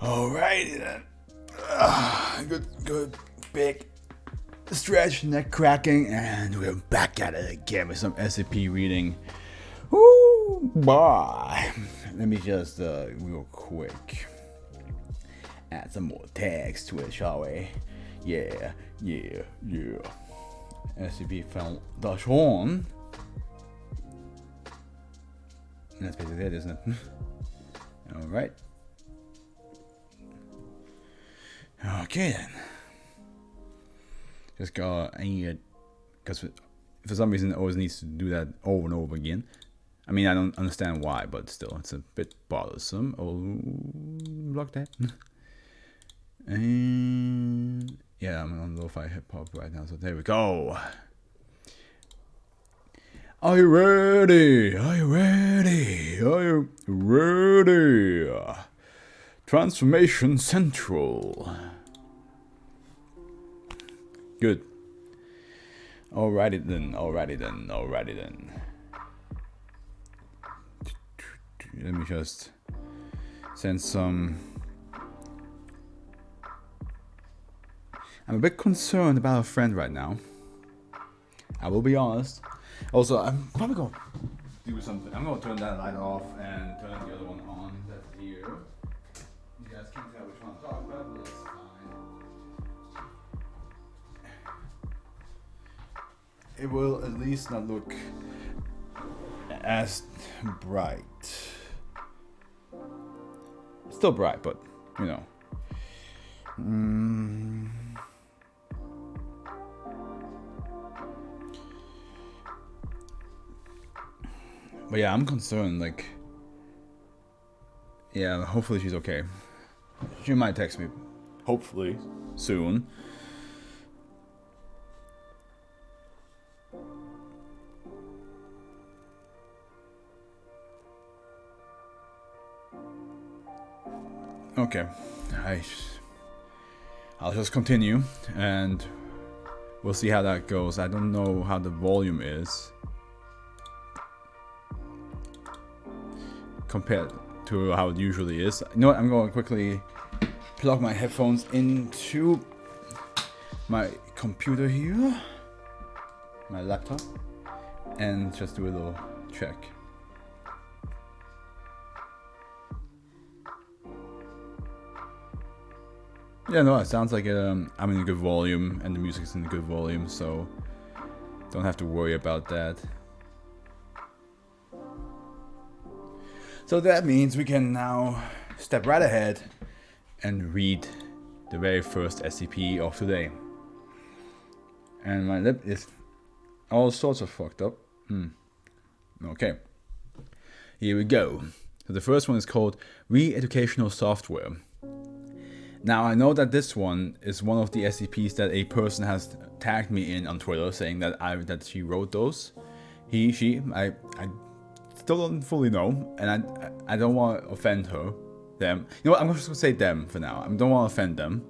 Alrighty then. Good, big stretch, neck cracking, and we're back at it again with some SCP reading. Woo, bye. Let me just, real quick, add some more tags to it, shall we? Yeah. SCP Foundation. That's basically it, isn't it? Alright. Okay then. Just go, I need it, because for some reason it always needs to do that over and over again. I mean, I don't understand why, but still, it's a bit bothersome. Oh, block that. And yeah, I'm on lo-fi hip-hop right now, so there we go. Are you ready? Are you ready? Are you ready? Transformation Central. Good. Alrighty then. Let me just send some. I'm a bit concerned about a friend right now. I will be honest. Also, I'm probably gonna do something. I'm gonna turn that light off and turn the other one on. That's here. You guys can't tell which one I'm talking about, but that's fine. It will at least not look as bright. It's still bright, but you know. But yeah, I'm concerned, like, yeah, hopefully she's okay. She might text me, hopefully, soon. Okay, I'll just continue, and we'll see how that goes. I don't know how the volume is compared to how it usually is. You know what, I'm going to quickly plug my headphones into my computer here, my laptop, and just do a little check. Yeah, no, it sounds like I'm in a good volume and the music's in a good volume, so don't have to worry about that. So that means we can now step right ahead and read the very first SCP of today. And my lip is all sorts of fucked up. Okay. Here we go. So the first one is called Re-Educational Software. Now I know that this one is one of the SCPs that a person has tagged me in on Twitter, saying that she wrote those. He, she, I still don't fully know, and I don't want to offend her, them. You know what, I'm just gonna say them for now. I don't want to offend them.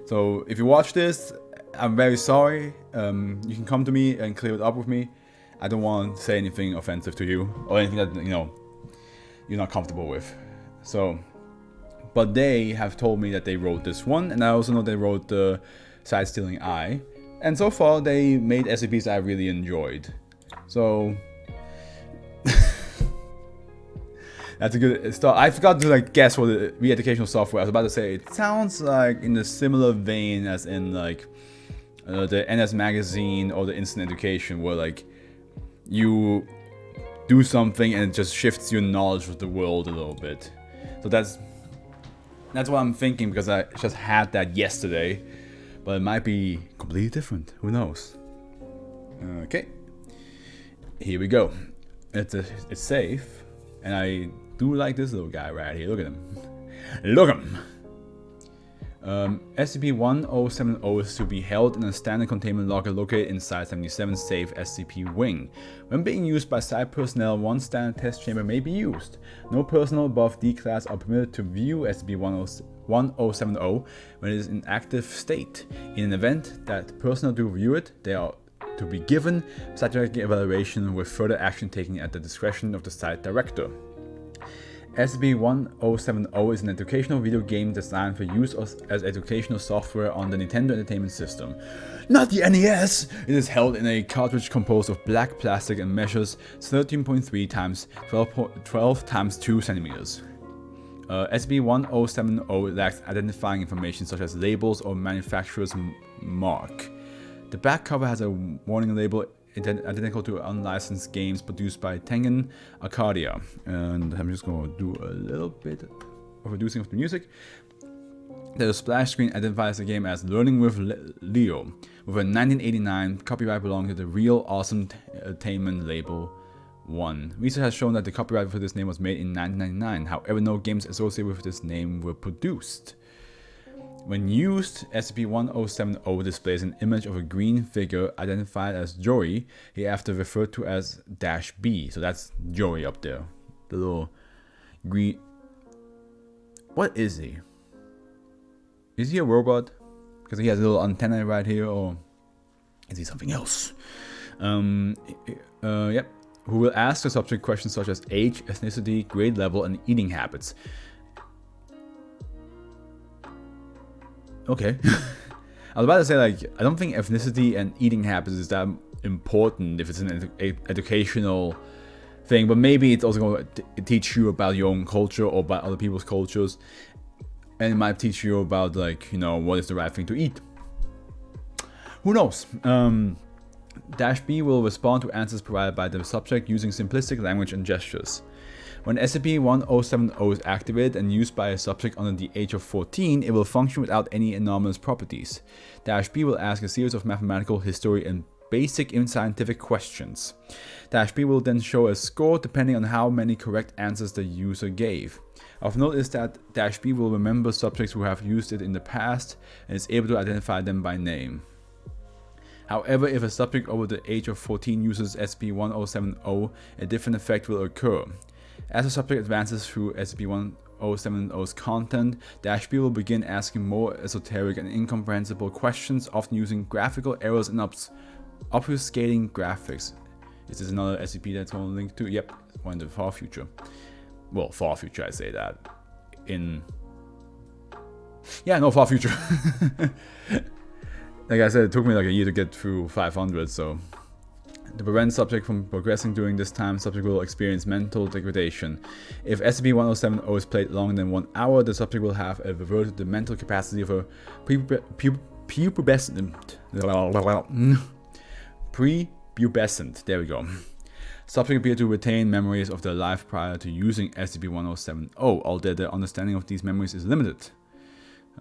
So if you watch this, I'm very sorry. You can come to me and clear it up with me. I don't want to say anything offensive to you or anything that, you know, you're not comfortable with. So, but they have told me that they wrote this one, and I also know they wrote the Side-Stealing Eye. And so far, they made SCPs I really enjoyed. So that's a good start. I forgot to guess what the re-educational software. I was about to say it sounds like in a similar vein as in the NS Magazine or the Instant Education, where you do something and it just shifts your knowledge of the world a little bit. So that's what I'm thinking, because I just had that yesterday, but it might be completely different. Who knows? Okay, here we go. It's safe, and I do like this little guy right here. Look at him. Look at him. SCP-1070 is to be held in a standard containment locker located inside 77 safe SCP wing. When being used by site personnel, one standard test chamber may be used. No personnel above D class are permitted to view SCP-1070 when it is in active state. In an event that personnel do view it, they are to be given psychiatric evaluation with further action taken at the discretion of the site director. SCP-1070 is an educational video game designed for use as educational software on the Nintendo Entertainment System. Not the NES! It is held in a cartridge composed of black plastic and measures 13.3 times 12 times 2 centimeters. SCP-1070 lacks identifying information such as labels or manufacturer's mark. The back cover has a warning label identical to unlicensed games produced by Tengen Arcadia. And I'm just going to do a little bit of reducing of the music. The splash screen identifies the game as Learning with Leo, with a 1989 copyright belonging to the Real Awesome Entertainment Label 1. Research has shown that the copyright for this name was made in 1999, however no games associated with this name were produced. When used, SCP-1070 displays an image of a green figure identified as Joey, hereafter referred to as -B. So that's Joey up there. The little green... What is he? Is he a robot? Because he has a little antenna right here, or is he something else? Yep. Who will ask the subject questions such as age, ethnicity, grade level, and eating habits. Okay. I was about to say, like, I don't think ethnicity and eating habits is that important if it's an educational thing, but maybe it's also going to teach you about your own culture or about other people's cultures, and it might teach you about, like, you know, what is the right thing to eat. Who knows? -B will respond to answers provided by the subject using simplistic language and gestures. When SCP-1070 is activated and used by a subject under the age of 14, it will function without any anomalous properties. -B will ask a series of mathematical, history, and basic scientific questions. -B will then show a score depending on how many correct answers the user gave. Of note is that -B will remember subjects who have used it in the past and is able to identify them by name. However, if a subject over the age of 14 uses SCP-1070, a different effect will occur. As the subject advances through SCP-1070's content, -B will begin asking more esoteric and incomprehensible questions, often using graphical errors and obfuscating graphics. Is this another SCP that's on link to? Yep, one in the far future. Well, far future, I say that. Far future. Like I said, it took me like a year to get through 500, so... To prevent subject from progressing during this time, subject will experience mental degradation. If SCP-1070 is played longer than 1 hour, the subject will have reverted to the mental capacity of a prepubescent. There we go. Subject appear to retain memories of their life prior to using SCP-1070, although their understanding of these memories is limited.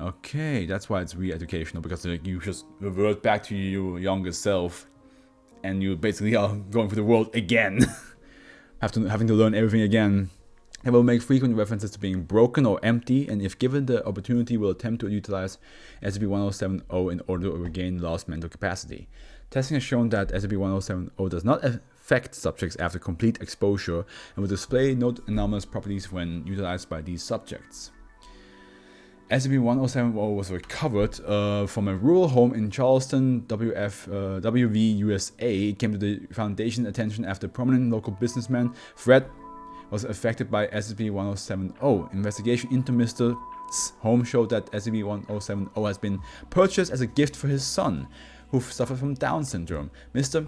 Okay, that's why it's re-educational, because like, you just revert back to your younger self, and you basically are going through the world again, having to learn everything again. It will make frequent references to being broken or empty, and if given the opportunity, will attempt to utilize SCP-1070 in order to regain lost mental capacity. Testing has shown that SCP-1070 does not affect subjects after complete exposure, and will display no anomalous properties when utilized by these subjects. SCP-1070 was recovered from a rural home in Charleston, WV, USA. It came to the Foundation's attention after prominent local businessman Fred was affected by SCP-1070. Investigation into Mr's home showed that SCP-1070 has been purchased as a gift for his son, who suffered from Down syndrome. Mr.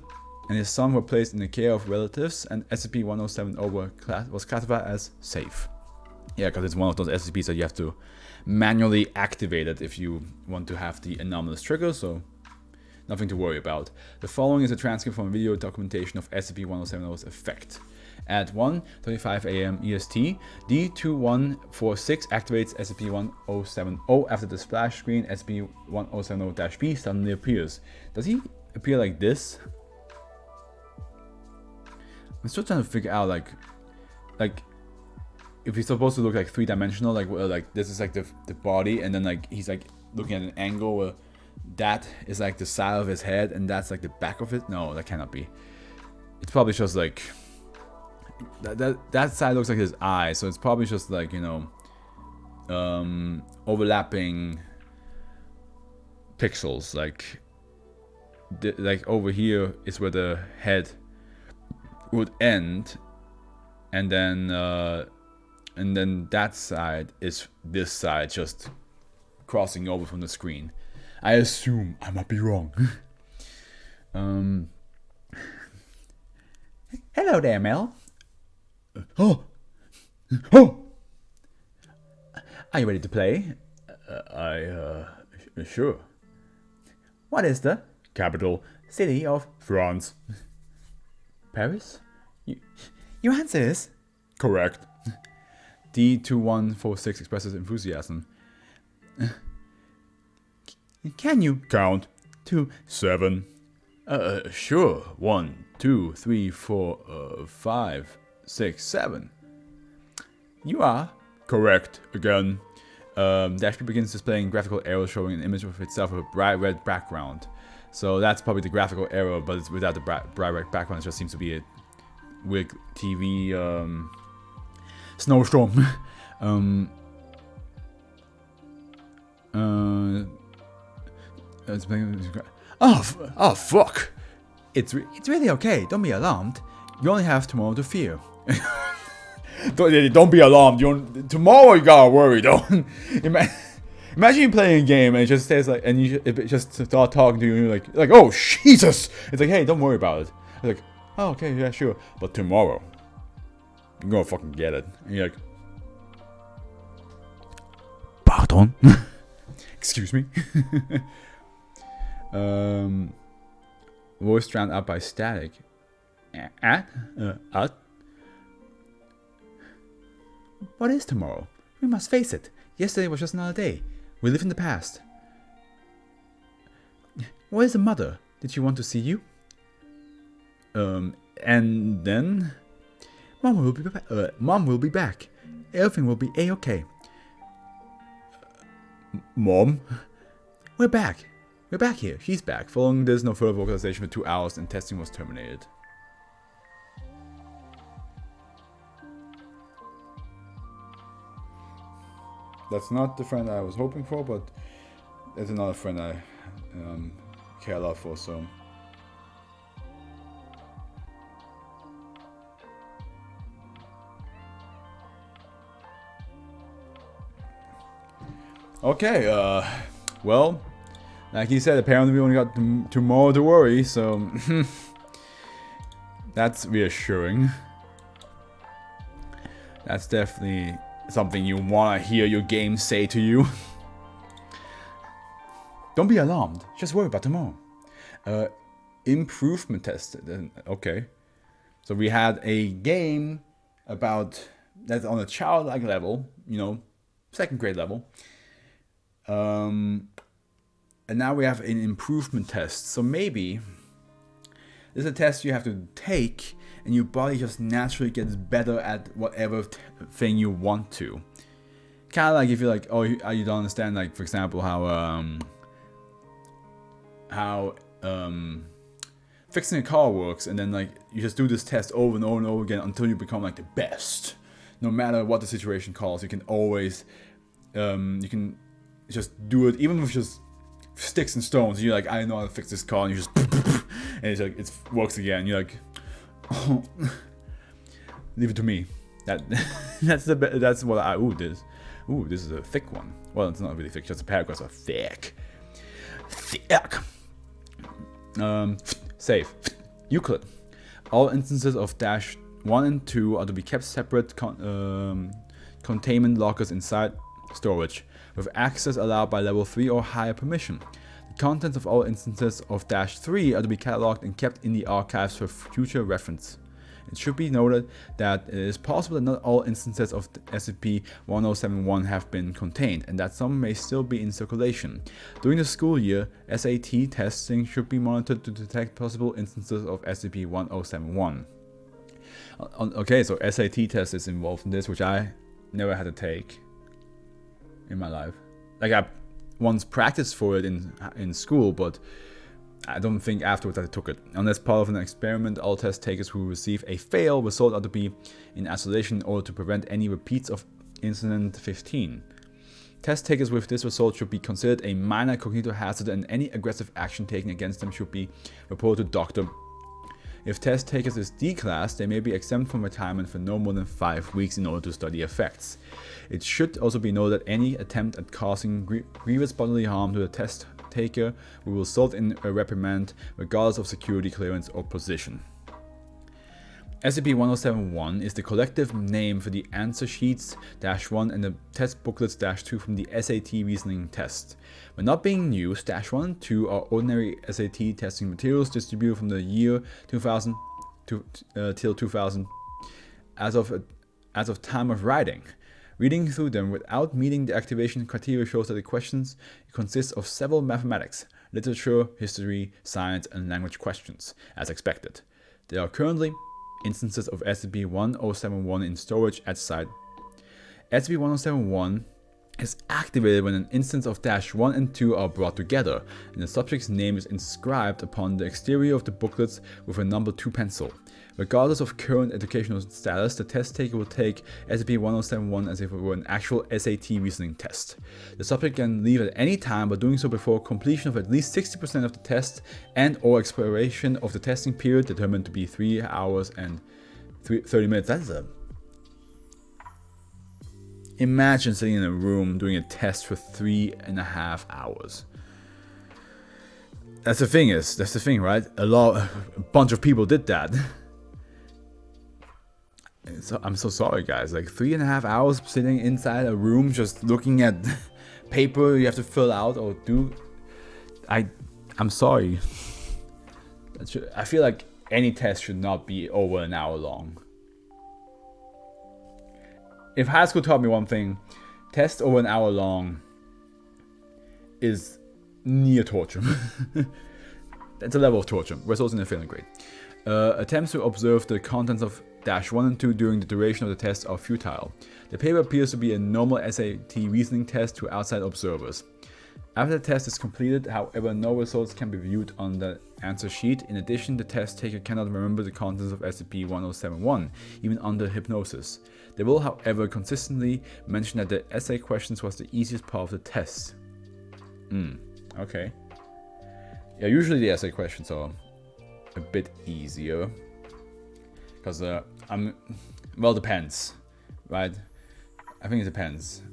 and his son were placed in the care of relatives, and SCP-1070 was classified as safe. Yeah, because it's one of those SCPs that you have to manually activate it if you want to have the anomalous trigger, so nothing to worry about. The following is a transcript from a video documentation of SCP-1070's effect. At 1:35 AM EST, D2146 activates SCP-1070 after the splash screen SCP-1070-B suddenly appears. Does he appear like this? I'm still trying to figure out like if he's supposed to look like three-dimensional, like this is like the body, and then like he's like looking at an angle where that is like the side of his head and that's like the back of it. No, that cannot be. It's probably just like that side looks like his eye, so it's probably just like, you know, overlapping pixels. Like over here is where the head would end, and then and then that side is this side just crossing over from the screen. I assume, I might be wrong. Hello there, Mel. Oh! Are you ready to play? Sure. What is the capital city of France? Paris? Your answer is correct. D2146 expresses enthusiasm. Can you count to 7? Sure. 1, 2, 3, 4, 5, 6, 7. You are correct again. Dash B begins displaying graphical arrows showing an image of itself with a bright red background. So that's probably the graphical arrow, but it's without the bright red background. It just seems to be a weird TV snowstorm. Oh fuck! It's really okay. Don't be alarmed. You only have tomorrow to fear. Don't be alarmed. Tomorrow you gotta worry. Don't imagine you playing a game and it just says like, and it just start talking to you and you're like oh Jesus! It's like, hey, don't worry about it. It's like, oh okay, yeah, sure. But tomorrow you're gonna fucking get it. And you're like, pardon? Excuse me. Voice drowned out by static. At? What is tomorrow? We must face it. Yesterday was just another day. We live in the past. Where is the mother? Did she want to see you? And then? Mom will be back. Mom will be back. Everything will be a-okay. Mom? We're back. We're back here. She's back. Following this, no further vocalization for 2 hours and testing was terminated. That's not the friend I was hoping for, but there's another friend I care a lot for, so. Okay, well, like he said, apparently we only got tomorrow to worry, so that's reassuring. That's definitely something you want to hear your game say to you. Don't be alarmed, just worry about tomorrow. Improvement test, okay. So we had a game about, that's on a childlike level, you know, 2nd grade level. And now we have an improvement test. So maybe this is a test you have to take and your body just naturally gets better at whatever thing you want to. Kind of like if you're like, oh, you don't understand, like for example, how fixing a car works, and then like you just do this test over and over and over again until you become like the best. No matter what the situation calls, you can always, you can just do it even with just sticks and stones. You're like, I know how to fix this car, and you just and it's like it works again. You're like, oh, leave it to me. That's what I this. Ooh, this is a thick one. Well, it's not really thick. Just the paragraphs are thick. Save. Euclid. All instances of dash 1 and 2 are to be kept separate containment lockers inside storage, with access allowed by level 3 or higher permission. The contents of all instances of dash 3 are to be cataloged and kept in the archives for future reference. It should be noted that it is possible that not all instances of SCP-1071 have been contained, and that some may still be in circulation. During the school year, SAT testing should be monitored to detect possible instances of SCP-1071. Okay, so SAT test is involved in this, which I never had to take in my life. Like, I once practiced for it in school, but I don't think afterwards I took it. Unless part of an experiment, all test takers who receive a fail result are to be in isolation in order to prevent any repeats of Incident 15. Test takers with this result should be considered a minor cognitive hazard, and any aggressive action taken against them should be reported to doctor. If test takers is declassed, they may be exempt from retirement for no more than 5 weeks in order to study effects. It should also be noted that any attempt at causing grievous bodily harm to the test taker will result in a reprimand regardless of security clearance or position. SCP-1071 is the collective name for the answer sheets -1 and the test booklets -2 from the SAT reasoning test. When not being used, -1 and 2 are ordinary SAT testing materials distributed from the year 2000 till 2000 as of time of writing. Reading through them without meeting the activation criteria shows that the questions consist of several mathematics, literature, history, science, and language questions, as expected. There are currently instances of SCP-1071 in storage at site. SCP-1071 is activated when an instance of -1 and 2 are brought together, and the subject's name is inscribed upon the exterior of the booklets with a number 2 pencil. Regardless of current educational status, the test taker will take SCP-1071 as if it were an actual SAT reasoning test. The subject can leave at any time, but doing so before completion of at least 60% of the test and or expiration of the testing period, determined to be 3 hours and 30 minutes. Imagine sitting in a room doing a test for 3.5 hours. That's the thing, right? A bunch of people did that. So, I'm so sorry, guys. Like 3.5 hours sitting inside a room just looking at paper you have to fill out or do. I'm sorry. I feel like any test should not be over an hour long. If high school taught me one thing, test over an hour long is near torture. That's a level of torture. Results in a failing grade. Attempts to observe the contents of -1 and 2 during the duration of the test are futile. The paper appears to be a normal SAT reasoning test to outside observers. After the test is completed, however, no results can be viewed on the answer sheet. In addition, the test taker cannot remember the contents of SCP-1071, even under hypnosis. They will, however, consistently mention that the essay questions was the easiest part of the test. Okay. Yeah, usually the essay questions are a bit easier. Because, well, depends, right? I think it depends.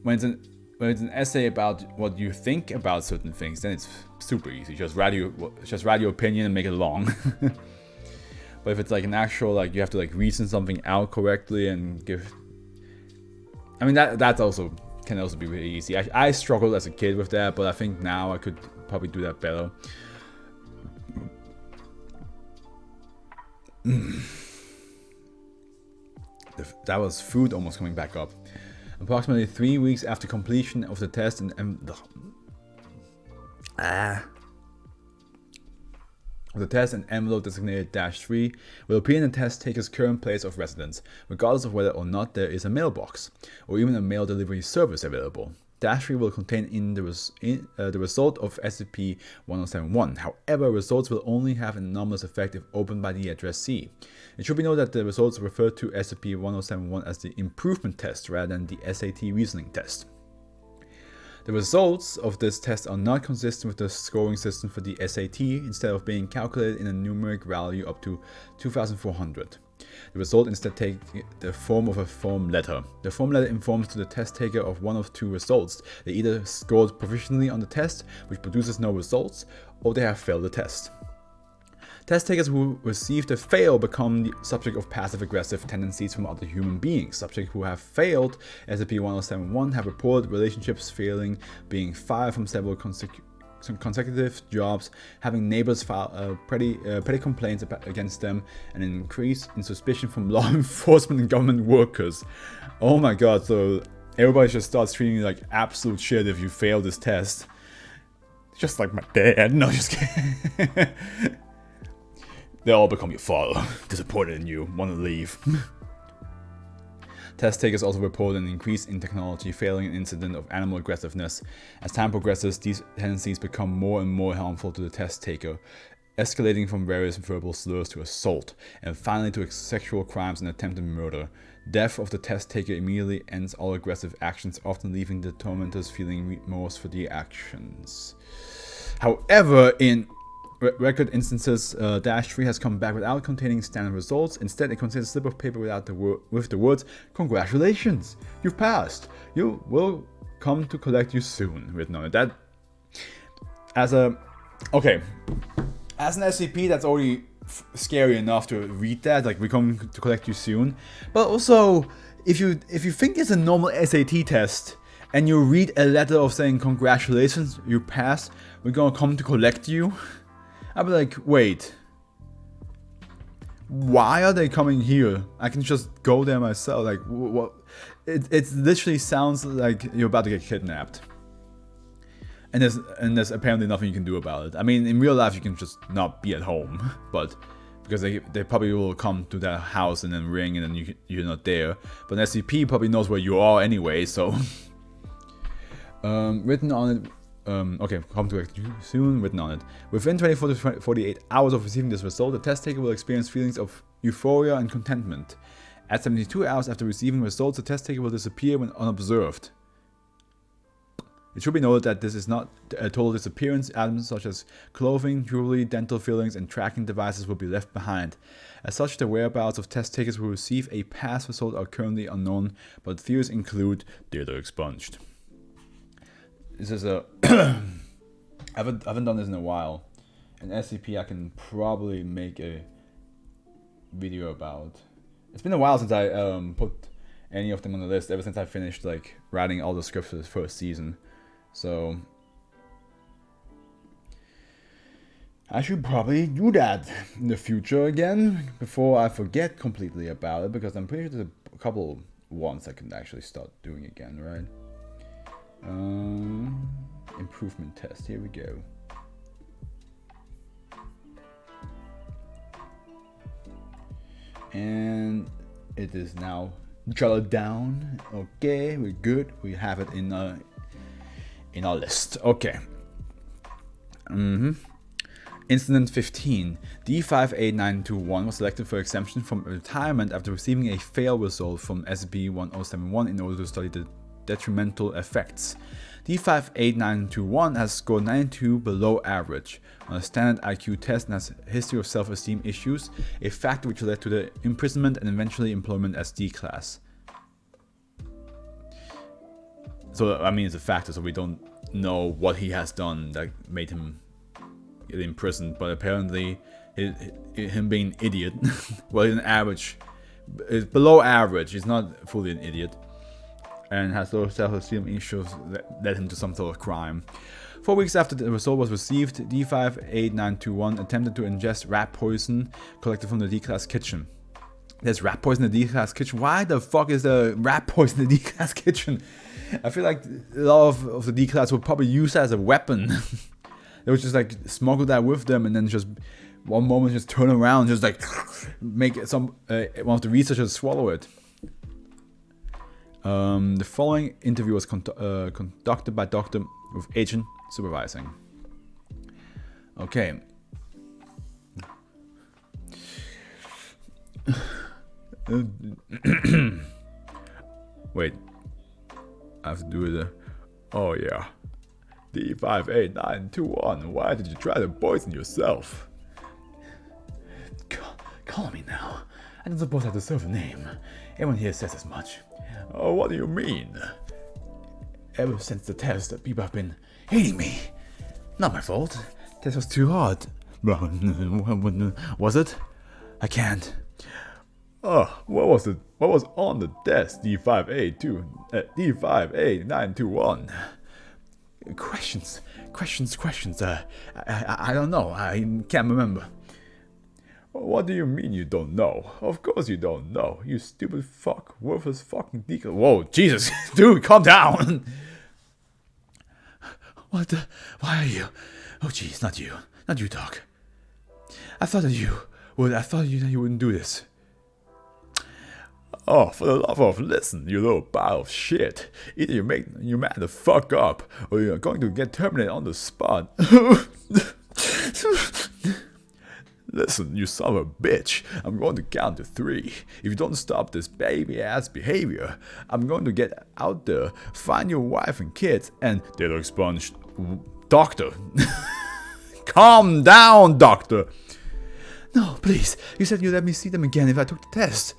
When it's an essay about what you think about certain things, then it's super easy. Just write your opinion and make it long. But if it's like an actual, like, you have to like reason something out correctly and give, I mean, that also can also be really easy. I struggled as a kid with that, but I think now I could probably do that better. That was food almost coming back up. Approximately 3 weeks after completion of the test, the test, an envelope designated -3 will appear in the test taker's current place of residence, regardless of whether or not there is a mailbox or even a mail delivery service available. -3 will contain the result of SCP-1071. However, results will only have an anomalous effect if opened by the addressee. It should be noted that the results refer to SCP-1071 as the improvement test rather than the SAT reasoning test. The results of this test are not consistent with the scoring system for the SAT, instead of being calculated in a numeric value up to 2,400. The result instead takes the form of a form letter. The form letter informs to the test taker of one of 2 results. They either scored proficiently on the test, which produces no results, or they have failed the test. Test takers who receive the fail become the subject of passive-aggressive tendencies from other human beings. Subjects who have failed SCP-1071 have reported relationships failing, being fired from several consecutive jobs, having neighbors file petty complaints against them, and an increase in suspicion from law enforcement and government workers. Oh my god, so everybody just starts treating you like absolute shit if you fail this test. Just like my dad. No, just kidding. They all become your father, disappointed in you, want to leave. Test takers also report an increase in technology failing an incident of animal aggressiveness. As time progresses, these tendencies become more and more harmful to the test taker, escalating from various verbal slurs to assault, and finally to sexual crimes and attempted murder. Death of the test taker immediately ends all aggressive actions, often leaving the tormentors feeling remorse for the actions. However, in record instances -3 has come back without containing standard results. Instead, it contains a slip of paper with the words, "Congratulations, you've passed. You will come to collect you soon," written on it. That, as an SCP, that's already scary enough to read that, like, "We come to collect you soon." But also, if you think it's a normal SAT test and you read a letter of saying, "Congratulations, you passed, we're gonna come to collect you," I'd be like, wait, why are they coming here? I can just go there myself. Like, what? It literally sounds like you're about to get kidnapped. And there's apparently nothing you can do about it. I mean, in real life, you can just not be at home, but because they probably will come to that house and then ring, and then you're not there. But an SCP probably knows where you are anyway, so. Written on it. Okay, come to collect you soon, written on it. Within 24 to 48 hours of receiving this result, the test taker will experience feelings of euphoria and contentment. At 72 hours after receiving results, the test taker will disappear when unobserved. It should be noted that this is not a total disappearance. Items such as clothing, jewelry, dental fillings, and tracking devices will be left behind. As such, the whereabouts of test takers who receive a pass result are currently unknown, but theories include data expunged. This is a I haven't done this in a while. An SCP I can probably make a video about. It's been a while since I put any of them on the list, ever since I finished like writing all the scripts for this first season. So I should probably do that in the future again before I forget completely about it, because I'm pretty sure there's a couple ones I can actually start doing again, right? Improvement test, here we go. And it is now jotted down. Okay, we're good. We have it in our list. Okay. Incident 15. D58921 was selected for exemption from retirement after receiving a fail result from SB1071 in order to study the detrimental effects. D58921 has scored 92 below average on a standard IQ test and has a history of self-esteem issues, a factor which led to the imprisonment and eventually employment as D-class. So, I mean, it's a factor, so we don't know what he has done that made him get imprisoned, but apparently him being an idiot, well, he's an average, is below average, he's not fully an idiot, and has low self-esteem issues that led him to some sort of crime. 4 weeks after the result was received, D58921 attempted to ingest rat poison collected from the D-class kitchen. There's rat poison in the D-class kitchen? Why the fuck is there rat poison in the D-class kitchen? I feel like a lot of the D-class would probably use that as a weapon. They would just like smuggle that with them and then just one moment just turn around, just like make some one of the researchers swallow it. The following interview was conducted by Doctor with agent supervising. Okay. Wait. I have to do it. Oh yeah. D58921. Why did you try to poison yourself? Call me now. I don't suppose I deserve a name. Everyone here says as much. Oh, what do you mean? Ever since the test, people have been hating me. Not my fault. Test was too hard. Was it? I can't. Oh, what was it? What was on the test? D58921. Questions. I don't know. I can't remember. What do you mean you don't know? Of course you don't know. You stupid fuck. Worthless fucking deacon. Whoa, Jesus. Dude, calm down. What the? Why are you? Oh, jeez, not you. Not you, Doc. I thought that you wouldn't do this. Oh, for the love of listen, you little pile of shit. Either you man the fuck up, or you're going to get terminated on the spot. Listen, you son of a bitch, I'm going to count to 3. If you don't stop this baby-ass behavior, I'm going to get out there, find your wife and kids, and they'll expunge. Doctor. Calm down, doctor. No, please. You said you'd let me see them again if I took the test.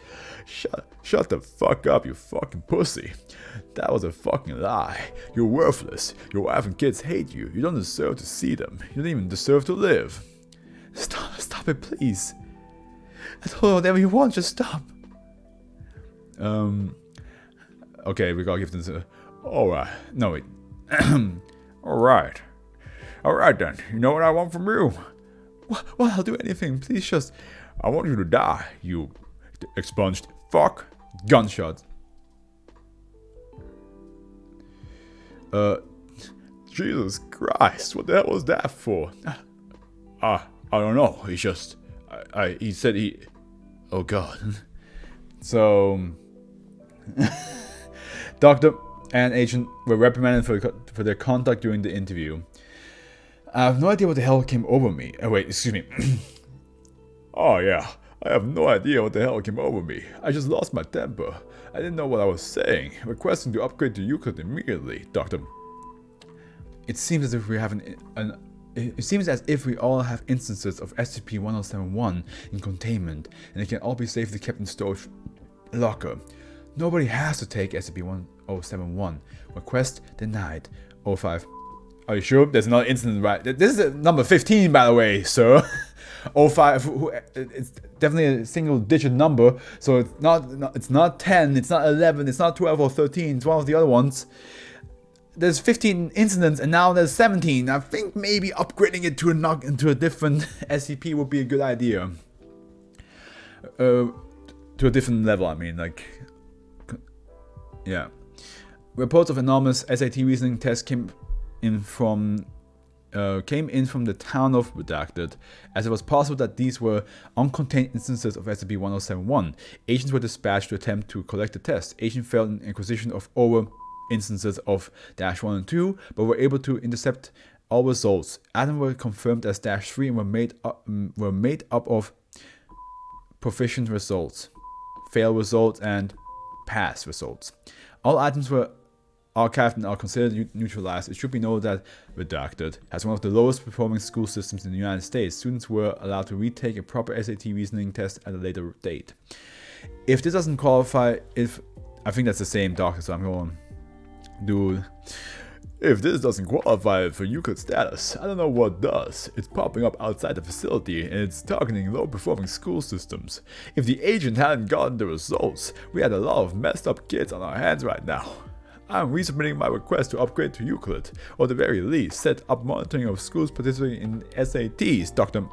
Shut the fuck up, you fucking pussy. That was a fucking lie. You're worthless. Your wife and kids hate you. You don't deserve to see them. You don't even deserve to live. Stop it, please. I told you whatever you want, just stop. Okay, we gotta give this a... Alright. No, wait. Alright. Alright then. You know what I want from you? Well, I'll do anything. Please just... I want you to die, you expunged fuck. Gunshot. Jesus Christ, what the hell was that for? I don't know. He just... he said he... Oh God. So... Doctor and agent were reprimanded for their conduct during the interview. I have no idea what the hell came over me. Oh wait, excuse me. Oh yeah, I have no idea what the hell came over me. I just lost my temper. I didn't know what I was saying. Requesting to upgrade to Euclid immediately, Doctor. It seems as if we have It seems as if we all have instances of SCP-1071 in containment, and they can all be safely kept in storage locker. Nobody has to take SCP-1071. Request denied. 05. Are you sure? There's another incident, right? This is number 15, by the way, sir. 05. It's definitely a single-digit number, so it's not 10, it's not 11, it's not 12 or 13. It's one of the other ones. There's 15 incidents, and now there's 17. I think maybe upgrading it to a different SCP would be a good idea. To a different level, I mean, like... Yeah. Reports of enormous SAT reasoning tests came in from the town of Redacted, as it was possible that these were uncontained instances of SCP-1071. Agents were dispatched to attempt to collect the test. Agents failed in acquisition of over instances of -1 and 2, but were able to intercept all results. Items were confirmed as -3 and were made up of proficient results, fail results, and pass results. All items were archived and are considered neutralized. It should be noted that Redacted has one of the lowest performing school systems in the United States. Students were allowed to retake a proper SAT reasoning test at a later date. If this doesn't qualify, I think that's the same doctor, so I'm going, dude. If this doesn't qualify for Euclid status, I don't know what does. It's popping up outside the facility and it's targeting low-performing school systems. If the agent hadn't gotten the results, we had a lot of messed up kids on our hands right now. I'm resubmitting my request to upgrade to Euclid, or at the very least, set up monitoring of schools participating in SATs, Doctor.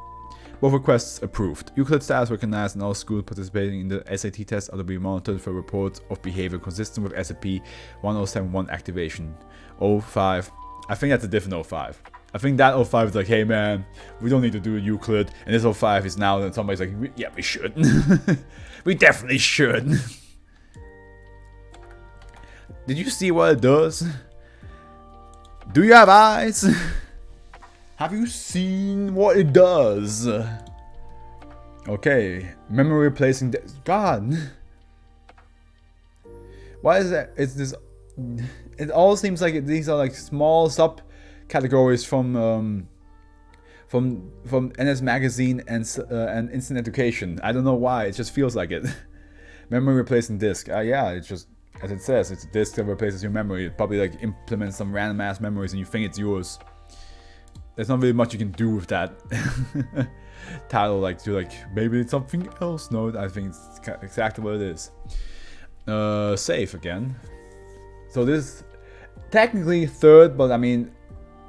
Both requests approved. Euclid status recognized, and all schools participating in the SAT test are to be monitored for reports of behavior consistent with SCP-1071 activation. 05. I think that's a different 05. I think that 05 is like, hey man, we don't need to do Euclid, and this 05 is now that somebody's like, yeah, we should. We definitely should. Did you see what it does? Do you have eyes? Have you seen what it does? Okay, memory replacing God. Why is that? It's this. It all seems like these are like small subcategories from NS Magazine and Instant Education. I don't know why. It just feels like it. Memory replacing disk. Yeah, it's just as it says. It's a disk that replaces your memory. It probably like implements some random ass memories and you think it's yours. There's not really much you can do with that title. Like maybe it's something else. No, I think it's exactly what it is. Save again. So this technically third, but I mean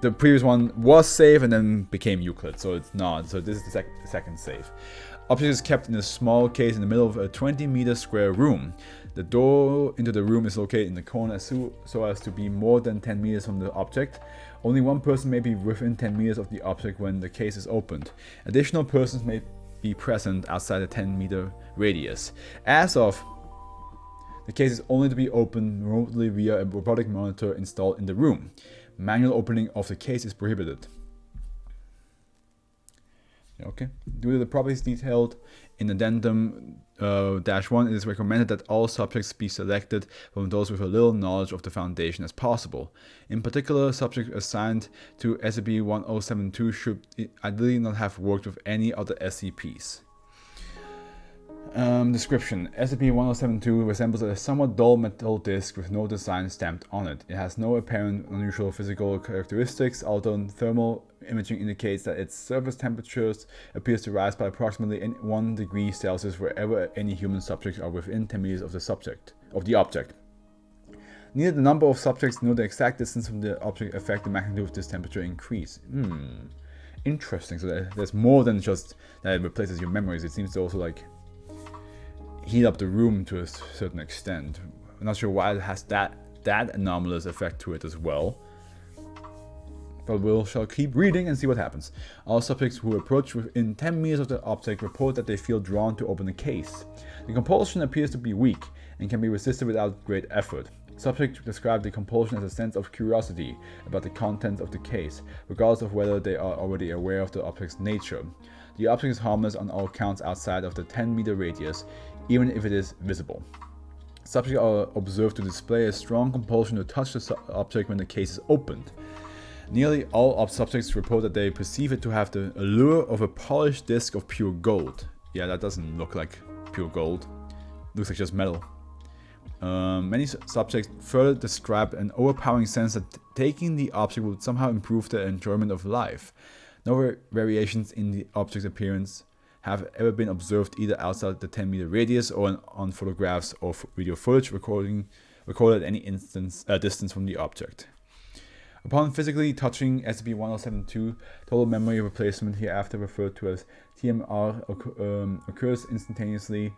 the previous one was save and then became Euclid, so it's not. So this is the second save. Object is kept in a small case in the middle of a 20-meter square room. The door into the room is located in the corner so as to be more than 10 meters from the object. Only one person may be within 10 meters of the object when the case is opened. Additional persons may be present outside the 10-meter radius. As of, the case is only to be opened remotely via a robotic monitor installed in the room. Manual opening of the case is prohibited. Okay. Due to the properties detailed in addendum -1, it is recommended that all subjects be selected from those with a little knowledge of the foundation as possible. In particular, subjects assigned to SCP-1072 should ideally not have worked with any other SCPs. Description. SCP-1072 resembles a somewhat dull metal disc with no design stamped on it. It has no apparent unusual physical characteristics, although thermal imaging indicates that its surface temperatures appears to rise by approximately 1 degree Celsius wherever any human subjects are within 10 meters of the object. Neither the number of subjects nor the exact distance from the object affect the magnitude of this temperature increase. Interesting. So there's more than just that it replaces your memories. It seems to also like heat up the room to a certain extent. I'm not sure why it has that anomalous effect to it as well. But we shall keep reading and see what happens. All subjects who approach within 10 meters of the object report that they feel drawn to open the case. The compulsion appears to be weak and can be resisted without great effort. Subjects describe the compulsion as a sense of curiosity about the contents of the case, regardless of whether they are already aware of the object's nature. The object is harmless on all counts outside of the 10-meter radius, even if it is visible. Subjects are observed to display a strong compulsion to touch the object when the case is opened. Nearly all subjects report that they perceive it to have the allure of a polished disc of pure gold. Yeah, that doesn't look like pure gold. Looks like just metal. Many subjects further describe an overpowering sense that taking the object would somehow improve their enjoyment of life. No variations in the object's appearance have ever been observed either outside the 10-meter radius or on photographs or video footage recorded at any distance from the object. Upon physically touching SCP-1072, total memory replacement, hereafter referred to as TMR, occurs instantaneously.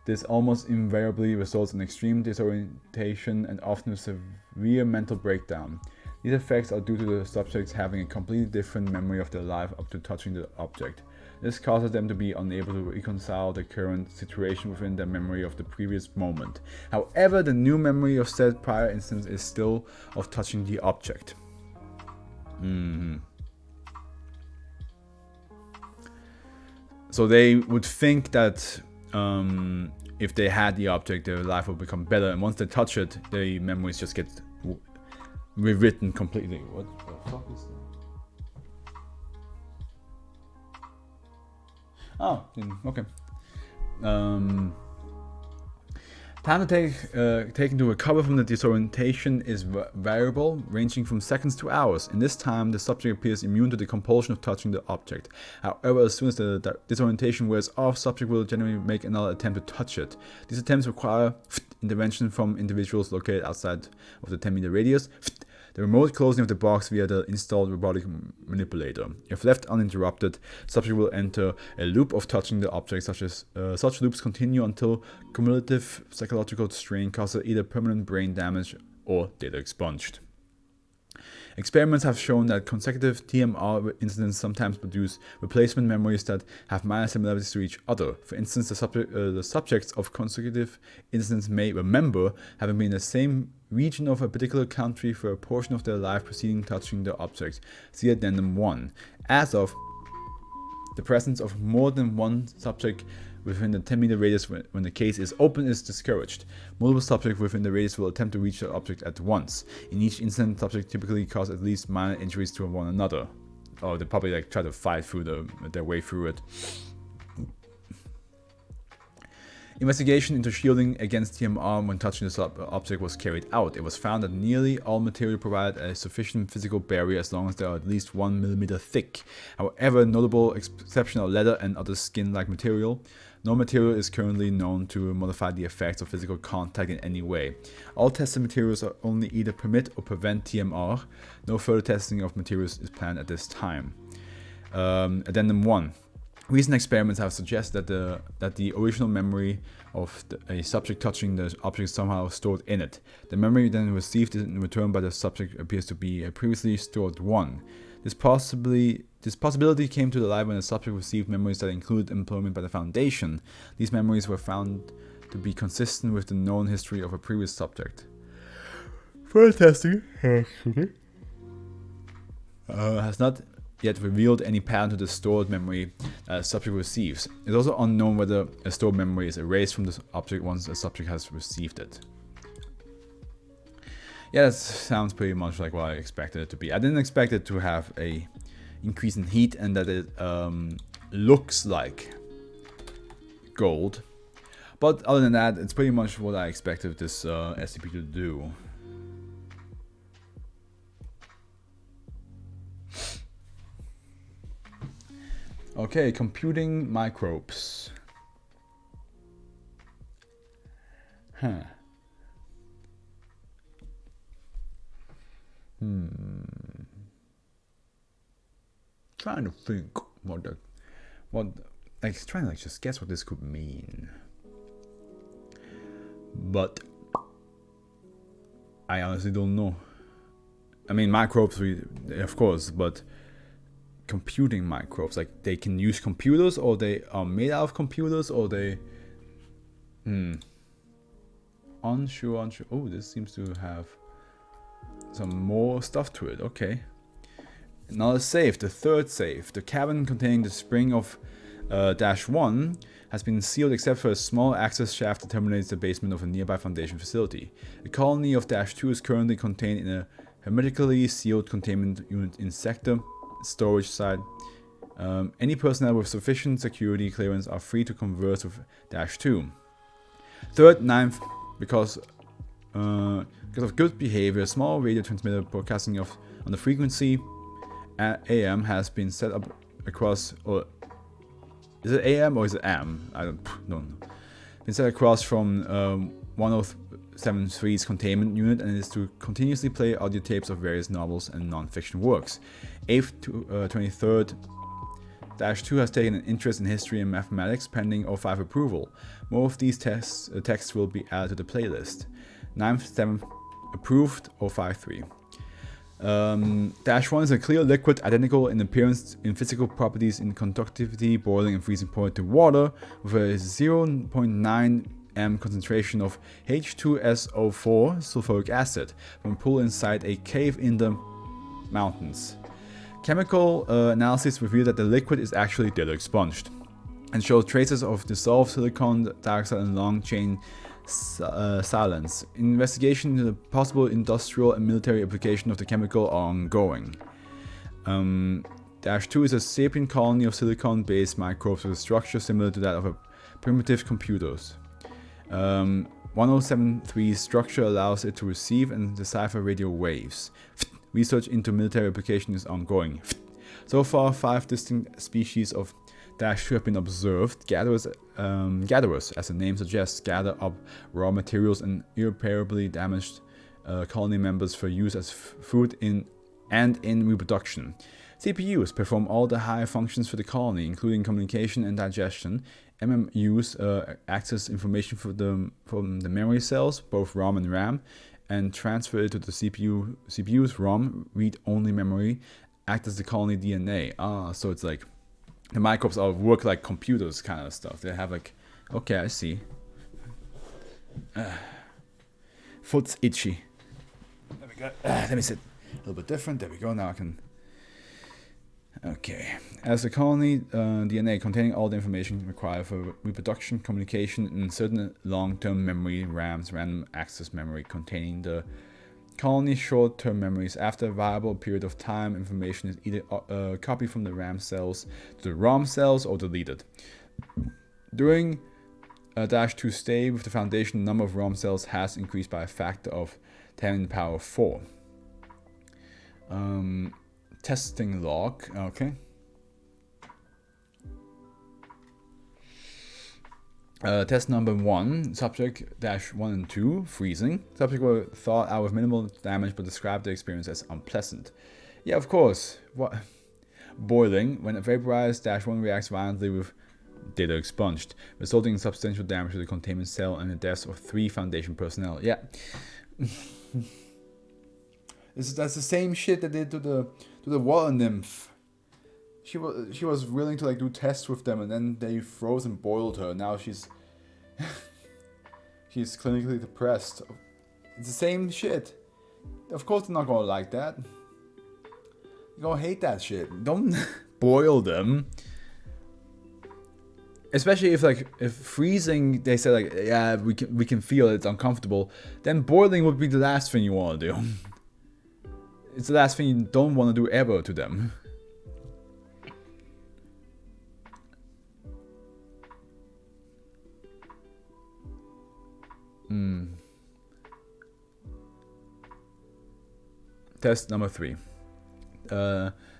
This almost invariably results in extreme disorientation and often a severe mental breakdown. These effects are due to the subjects having a completely different memory of their life up to touching the object. This causes them to be unable to reconcile the current situation within their memory of the previous moment. However, the new memory of said prior instance is still of touching the object. So they would think that if they had the object, their life will become better, and once they touch it, their memories just get rewritten completely. What the fuck is that? Oh, okay. Time to taken to recover from the disorientation is variable, ranging from seconds to hours. In this time, the subject appears immune to the compulsion of touching the object. However, as soon as the disorientation wears off, subject will generally make another attempt to touch it. These attempts require intervention from individuals located outside of the 10-meter radius. The remote closing of the box via the installed robotic manipulator. If left uninterrupted, subject will enter a loop of touching the object. Such loops continue until cumulative psychological strain causes either permanent brain damage or data expunged. Experiments have shown that consecutive TMR incidents sometimes produce replacement memories that have minor similarities to each other. For instance, the subjects of consecutive incidents may remember having been in the same region of a particular country for a portion of their life preceding touching the object. See Addendum 1. As of the presence of more than one subject within the 10-meter radius when the case is open is discouraged. Multiple subjects within the radius will attempt to reach the object at once. In each incident, subjects typically cause at least minor injuries to one another. Or they probably try to fight through their way through it. Investigation into shielding against TMR when touching the object was carried out. It was found that nearly all material provided a sufficient physical barrier as long as they are at least 1 millimeter thick. However, notable exception are leather and other skin-like material. No material is currently known to modify the effects of physical contact in any way. All tested materials are only either permit or prevent TMR. No further testing of materials is planned at this time. Addendum 1. Recent experiments have suggested that the original memory of a subject touching the object is somehow stored in it. The memory then received in return by the subject appears to be a previously stored one. This possibility came to the light when the subject received memories that included employment by the Foundation. These memories were found to be consistent with the known history of a previous subject. Further testing has not yet revealed any pattern to the stored memory that a subject receives. It's also unknown whether a stored memory is erased from the object once a subject has received it. Yeah, that sounds pretty much like what I expected it to be. I didn't expect it to have a increase in heat and that it looks like gold. But other than that, it's pretty much what I expected this SCP to do. Okay, computing microbes. Huh. Trying to think trying to like just guess what this could mean. But I honestly don't know. I mean, microbes, of course, but computing microbes, like they can use computers, or they are made out of computers, or they unsure. Oh, this seems to have some more stuff to it. Okay, another safe, the third safe. The cabin containing the spring of -1 has been sealed except for a small access shaft that terminates the basement of a nearby Foundation facility. The colony of -2 is currently contained in a hermetically sealed containment unit in sector storage site. Any personnel with sufficient security clearance are free to converse with -2. Third, 9th, because of good behavior, a small radio transmitter broadcasting on the frequency AM has been set up across, or is it AM or is it AM? I don't know. Been set across from 1073's containment unit, and is to continuously play audio tapes of various novels and non-fiction works. 8th to 23rd, -2 has taken an interest in history and mathematics pending O5 approval. More of these texts will be added to the playlist. 9th, 7th, approved, O53. -1 is a clear liquid identical in appearance, in physical properties, in conductivity, boiling and freezing point to water, with a 0.9 m concentration of H2SO4 sulfuric acid from a pool inside a cave in the mountains. Chemical analysis revealed that the liquid is actually dildo expunged and shows traces of dissolved silicon dioxide and long-chain silence. Investigation into the possible industrial and military application of the chemical are ongoing. -2 is a sapient colony of silicon-based microbes with a structure similar to that of a primitive computers. 1073's structure allows it to receive and decipher radio waves. Research into military application is ongoing. So far, 5 distinct species of -2 have been observed. Gatherers, as the name suggests, gather up raw materials and irreparably damaged colony members for use as food in reproduction. CPUs perform all the higher functions for the colony, including communication and digestion. MMUs access information from the memory cells, both ROM and RAM, and transfer it to the CPU's ROM, read-only memory, act as the colony DNA. So it's like the microbes work like computers kind of stuff. They have like, okay, I see. Foot's itchy. There we go. Let me sit a little bit different. There we go. Now I can. Okay. As the colony DNA containing all the information required for reproduction, communication, and certain long-term memory, RAMs, random access memory, containing the colony's short-term memories. After a viable period of time, information is either copied from the RAM cells to the ROM cells or deleted. During -2 stay with the Foundation, the number of ROM cells has increased by a factor of 10 in the power of 4. Testing log, okay. Test number 1, subject -1 and 2, freezing. Subject were thawed out with minimal damage but described the experience as unpleasant. Yeah, of course. What? Boiling. When vaporized, -1 reacts violently with data expunged, resulting in substantial damage to the containment cell and the deaths of 3 Foundation personnel. Yeah. That's the same shit they did to the water nymph. She was willing to like do tests with them, and then they froze and boiled her. Now she's clinically depressed. It's the same shit. Of course they're not gonna like that. You're gonna hate that shit. Don't boil them. Especially if freezing, they say like, yeah, we can feel it's uncomfortable. Then boiling would be the last thing you want to do. It's the last thing you don't want to do ever to them. Test number 3.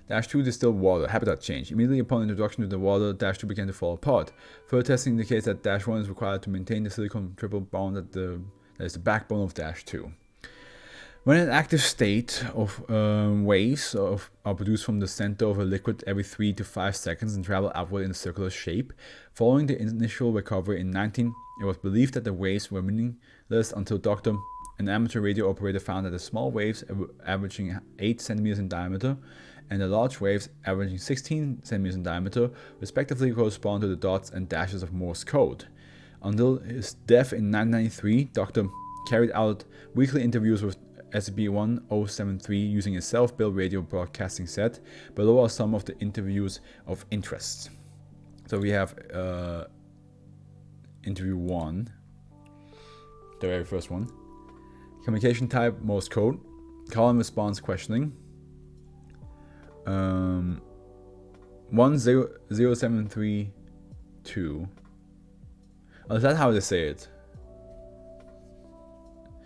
Dash 2 distilled water, habitat change. Immediately upon introduction to the water, Dash 2 began to fall apart. Further testing indicates that Dash 1 is required to maintain the silicon triple bond that is the backbone of Dash 2. When in an active state, waves are produced from the center of a liquid every 3 to 5 seconds and travel outward in a circular shape. Following the initial recovery in 19, it was believed that the waves were meaningless until an amateur radio operator found that the small waves averaging 8 centimeters in diameter and the large waves averaging 16 centimeters in diameter respectively correspond to the dots and dashes of Morse code. Until his death in 1993, Dr. carried out weekly interviews with SCP-1073 using a self-built radio broadcasting set. Below are some of the interviews of interest. So we have interview 1, the very first one. Communication type Morse code. Call and response questioning. 10732. Oh, is that how they say it?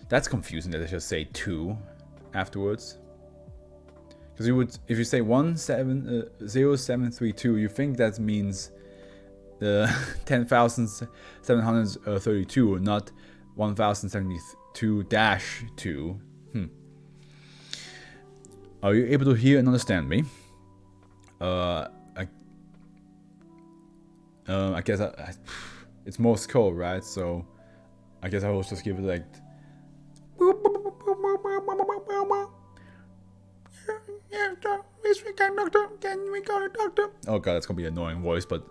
That's confusing that they just say 2 afterwards. Because if you say 10732, you think that means the 10,732, not 1072-2. Are you able to hear and understand me? I guess it's Morse code, right? So I guess I will just give it like. Oh god, that's gonna be an annoying voice, but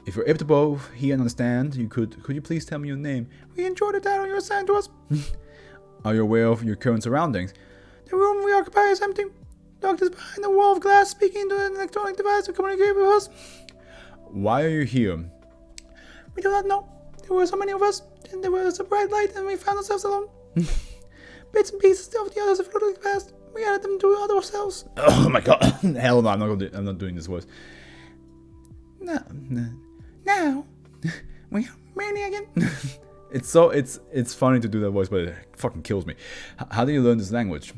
if you're able to both hear and understand, could you please tell me your name? We enjoyed the title you assigned to us. Are you aware of your current surroundings? The room we occupy is empty. Doctor's behind a wall of glass speaking into an electronic device to communicate with us. Why are you here? We do not know. There were so many of us, and there was a bright light, and we found ourselves alone. Bits and pieces of the others have floated past. We added them to ourselves. Oh my god! Hell no! I'm not doing this voice. No. Now we are many again. It's funny to do that voice, but it fucking kills me. How do you learn this language?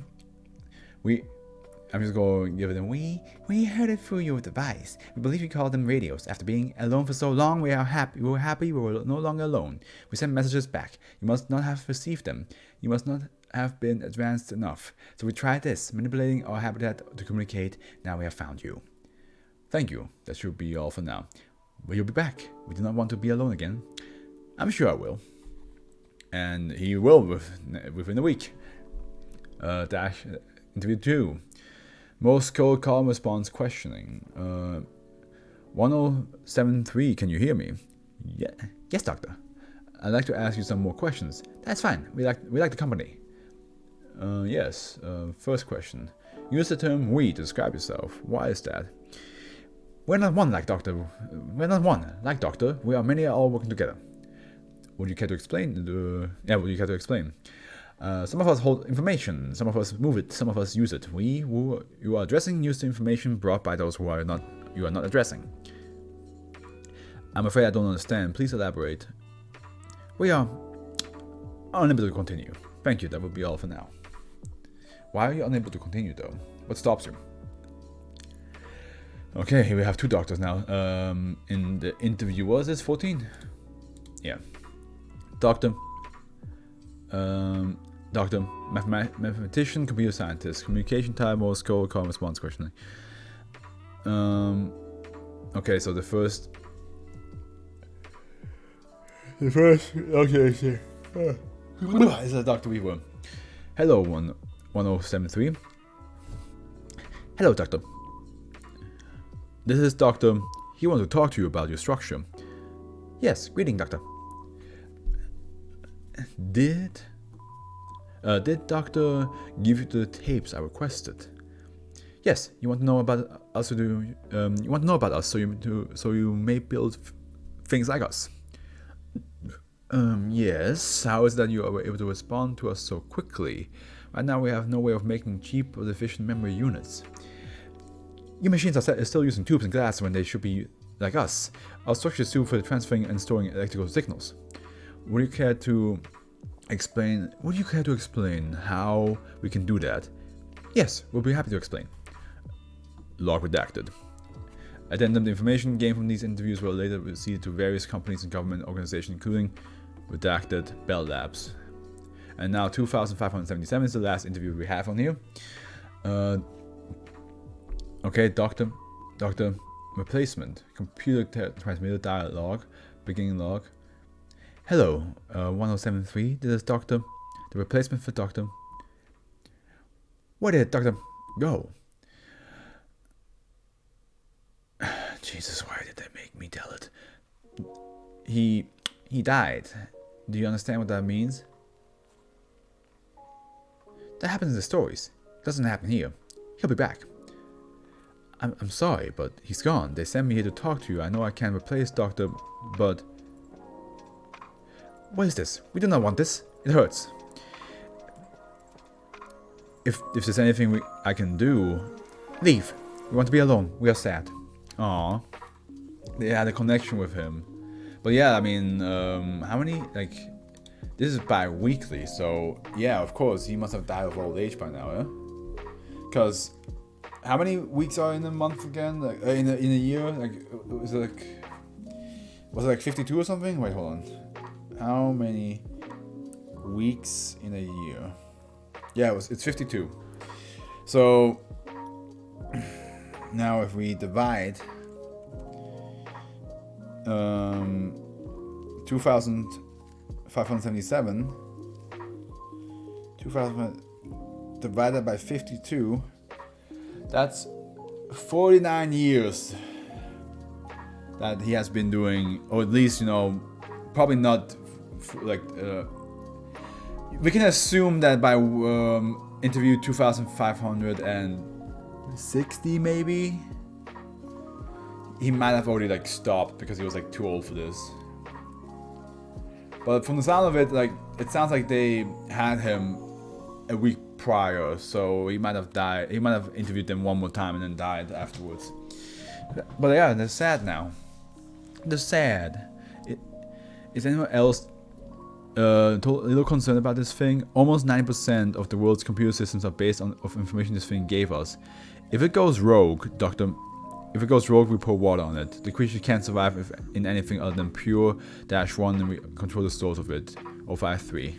I'm just going to give it a we heard it through your device. We believe you call them radios. After being alone for so long, we were happy we were no longer alone. We sent messages back. You must not have received them. You must not have been advanced enough. So we tried this, manipulating our habitat to communicate. Now we have found you. Thank you. That should be all for now. But you'll be back. We do not want to be alone again. I'm sure I will. And he will within a week. Interview 2. Morse code call and response questioning. 1073, can you hear me? Yeah. Yes, doctor. I'd like to ask you some more questions. That's fine. We like the company. Yes. First question. Use the term we to describe yourself. Why is that? We're not one like Doctor. We are many all working together. Would you care to explain? Some of us hold information, some of us move it, some of us use it. You are addressing use the information brought by those you are not addressing. I'm afraid I don't understand. Please elaborate. We are unable to continue. Thank you, that will be all for now. Why are you unable to continue though? What stops you? Okay, here we have 2 doctors now. In the interview, was this 14? Yeah. Doctor, mathematician, computer scientist, communication type, Morse code, call and response questioning. Okay, so the first. Okay, sure. This is Dr. Weaver. Hello, 1073. Hello, doctor. This is Doctor. He wants to talk to you about your structure. Yes, greeting, doctor. Did Doctor give you the tapes I requested? Yes, you want to know about us. You want to know about us, so you may build things like us. Yes. How is it that you are able to respond to us so quickly? Right now, we have no way of making cheap or efficient memory units. Your machines are still using tubes and glass when they should be like us. Our structure is suited for transferring and storing electrical signals. Would you care to explain how we can do that? Yes, we'll be happy to explain. Log redacted. Addendum: the information gained from these interviews will later be ceded to various companies and government organizations, including redacted Bell Labs. And now 2577 is the last interview we have on here. Okay, Doctor replacement. Computer transmitted dialogue. Beginning log. Hello, 1073. This is Doctor. The replacement for Doctor. Where did Doctor go? Jesus, why did they make me tell it? He died. Do you understand what that means? That happens in the stories. It doesn't happen here. He'll be back. I'm sorry, but he's gone. They sent me here to talk to you. I know I can't replace Doctor, but... What is this? We do not want this. It hurts. If there's anything I can do... Leave. We want to be alone. We are sad. Aww. They had a connection with him. But yeah, I mean, how many, like... This is bi-weekly, so... Yeah, of course, he must have died of old age by now, yeah? Because... How many weeks are in a month again? Like in a year? Like was it like 52 or something? Wait, hold on. How many weeks in a year? Yeah, it's 52. So now if we divide 2577 divided by 52. That's 49 years that he has been doing, or at least, you know, probably not like. We can assume that by interview 2560 maybe, he might have already like stopped because he was like too old for this. But from the sound of it, like it sounds like they had him a week prior, so he might have died. He might have interviewed them one more time and then died afterwards. But yeah, they're sad now. They're sad. Is anyone else a little concerned about this thing? Almost 90% of the world's computer systems are based on information this thing gave us. If it goes rogue, if it goes rogue, we pour water on it. The creature can't survive in anything other than pure -1, and we control the source of it. 053.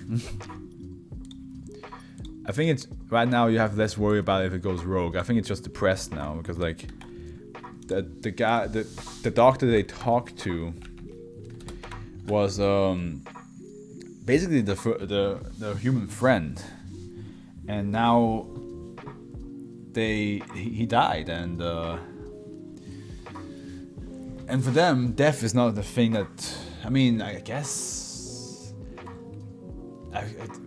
I think it's right now you have less worry about it if it goes rogue. I think it's just depressed now because like the doctor they talked to was basically the human friend, and now he died, and for them death is not the thing that, I mean, I guess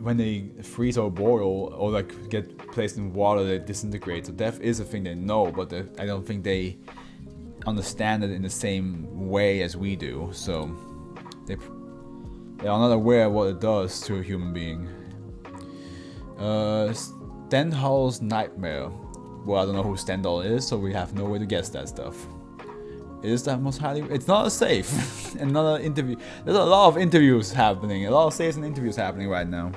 when they freeze or boil or like get placed in water, they disintegrate. So death is a thing they know, but I don't think they understand it in the same way as we do. So they are not aware of what it does to a human being. Stendhal's nightmare. Well, I don't know who Stendhal is, so we have no way to guess that stuff. Is that most highly? It's not safe. Another interview. There's a lot of interviews happening. A lot of saves and interviews happening right now.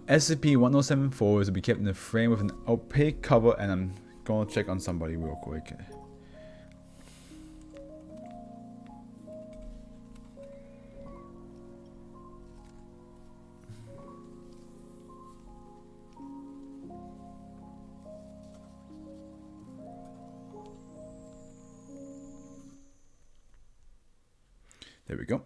SCP-1074 is to be kept in a frame with an opaque cover, and I'm gonna check on somebody real quick. There we go.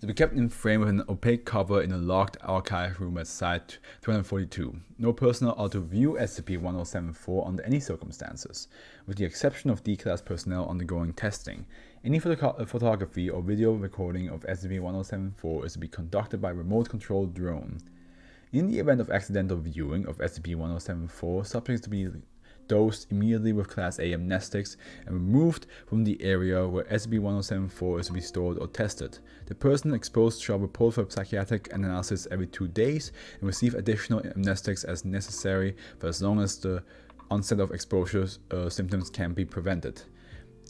To be kept in frame with an opaque cover in a locked archive room at Site 242. No personnel are to view SCP-1074 under any circumstances, with the exception of D-Class personnel undergoing testing. Any photography or video recording of SCP-1074 is to be conducted by remote-controlled drone. In the event of accidental viewing of SCP-1074, subjects to be dosed immediately with Class A amnestics and removed from the area where SCP-1074 is to be stored or tested. The person exposed shall report for psychiatric analysis every 2 days and receive additional amnestics as necessary for as long as the onset of exposure symptoms can be prevented.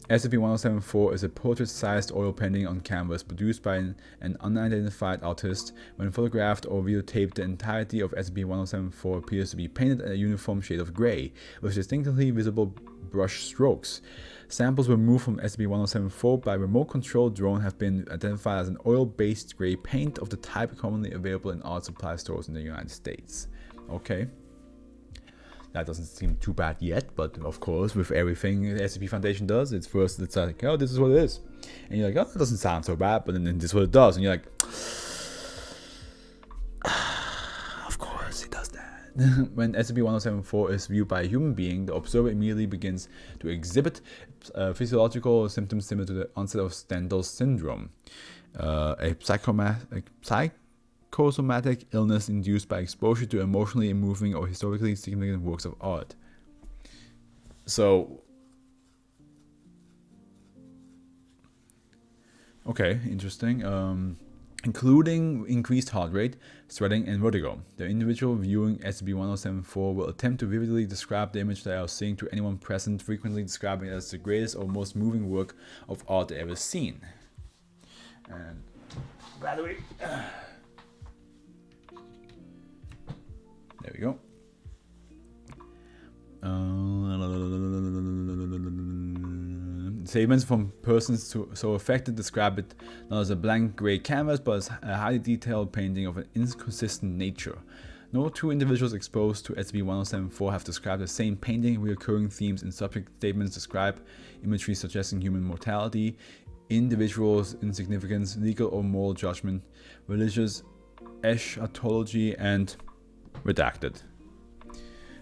SCP-1074 is a portrait-sized oil painting on canvas produced by an unidentified artist. When photographed or videotaped, the entirety of SCP-1074 appears to be painted a uniform shade of gray, with distinctly visible brush strokes. Samples removed from SCP-1074 by remote-controlled drone have been identified as an oil-based gray paint of the type commonly available in art supply stores in the United States. Okay. That doesn't seem too bad yet, but of course, with everything the SCP Foundation does, it's like, oh, this is what it is. And you're like, oh, that doesn't sound so bad, but then this is what it does. And you're like, of course it does that. When SCP-1074 is viewed by a human being, the observer immediately begins to exhibit physiological symptoms similar to the onset of Stendhal's syndrome, a psychosomatic illness induced by exposure to emotionally moving or historically significant works of art. So, okay, interesting. Including increased heart rate, sweating, and vertigo. The individual viewing SCP-1074 will attempt to vividly describe the image they are seeing to anyone present, frequently describing it as the greatest or most moving work of art they ever seen. And by the way, there we go. Statements from persons so affected describe it not as a blank grey canvas, but as a highly detailed painting of an inconsistent nature. No two individuals exposed to SCP-1074 have described the same painting. Recurring themes in subject statements describe imagery suggesting human mortality, individuals' insignificance, legal or moral judgment, religious eschatology, and redacted.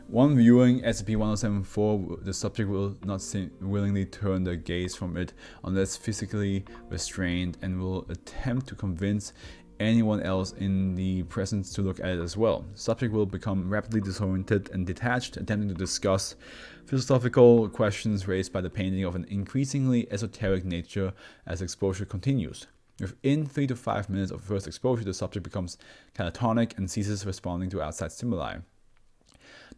One viewing SCP-1074, the subject will not willingly turn their gaze from it unless physically restrained, and will attempt to convince anyone else in the presence to look at it as well. The subject will become rapidly disoriented and detached, attempting to discuss philosophical questions raised by the painting of an increasingly esoteric nature as exposure continues. Within 3 to 5 minutes of first exposure, the subject becomes catatonic and ceases responding to outside stimuli.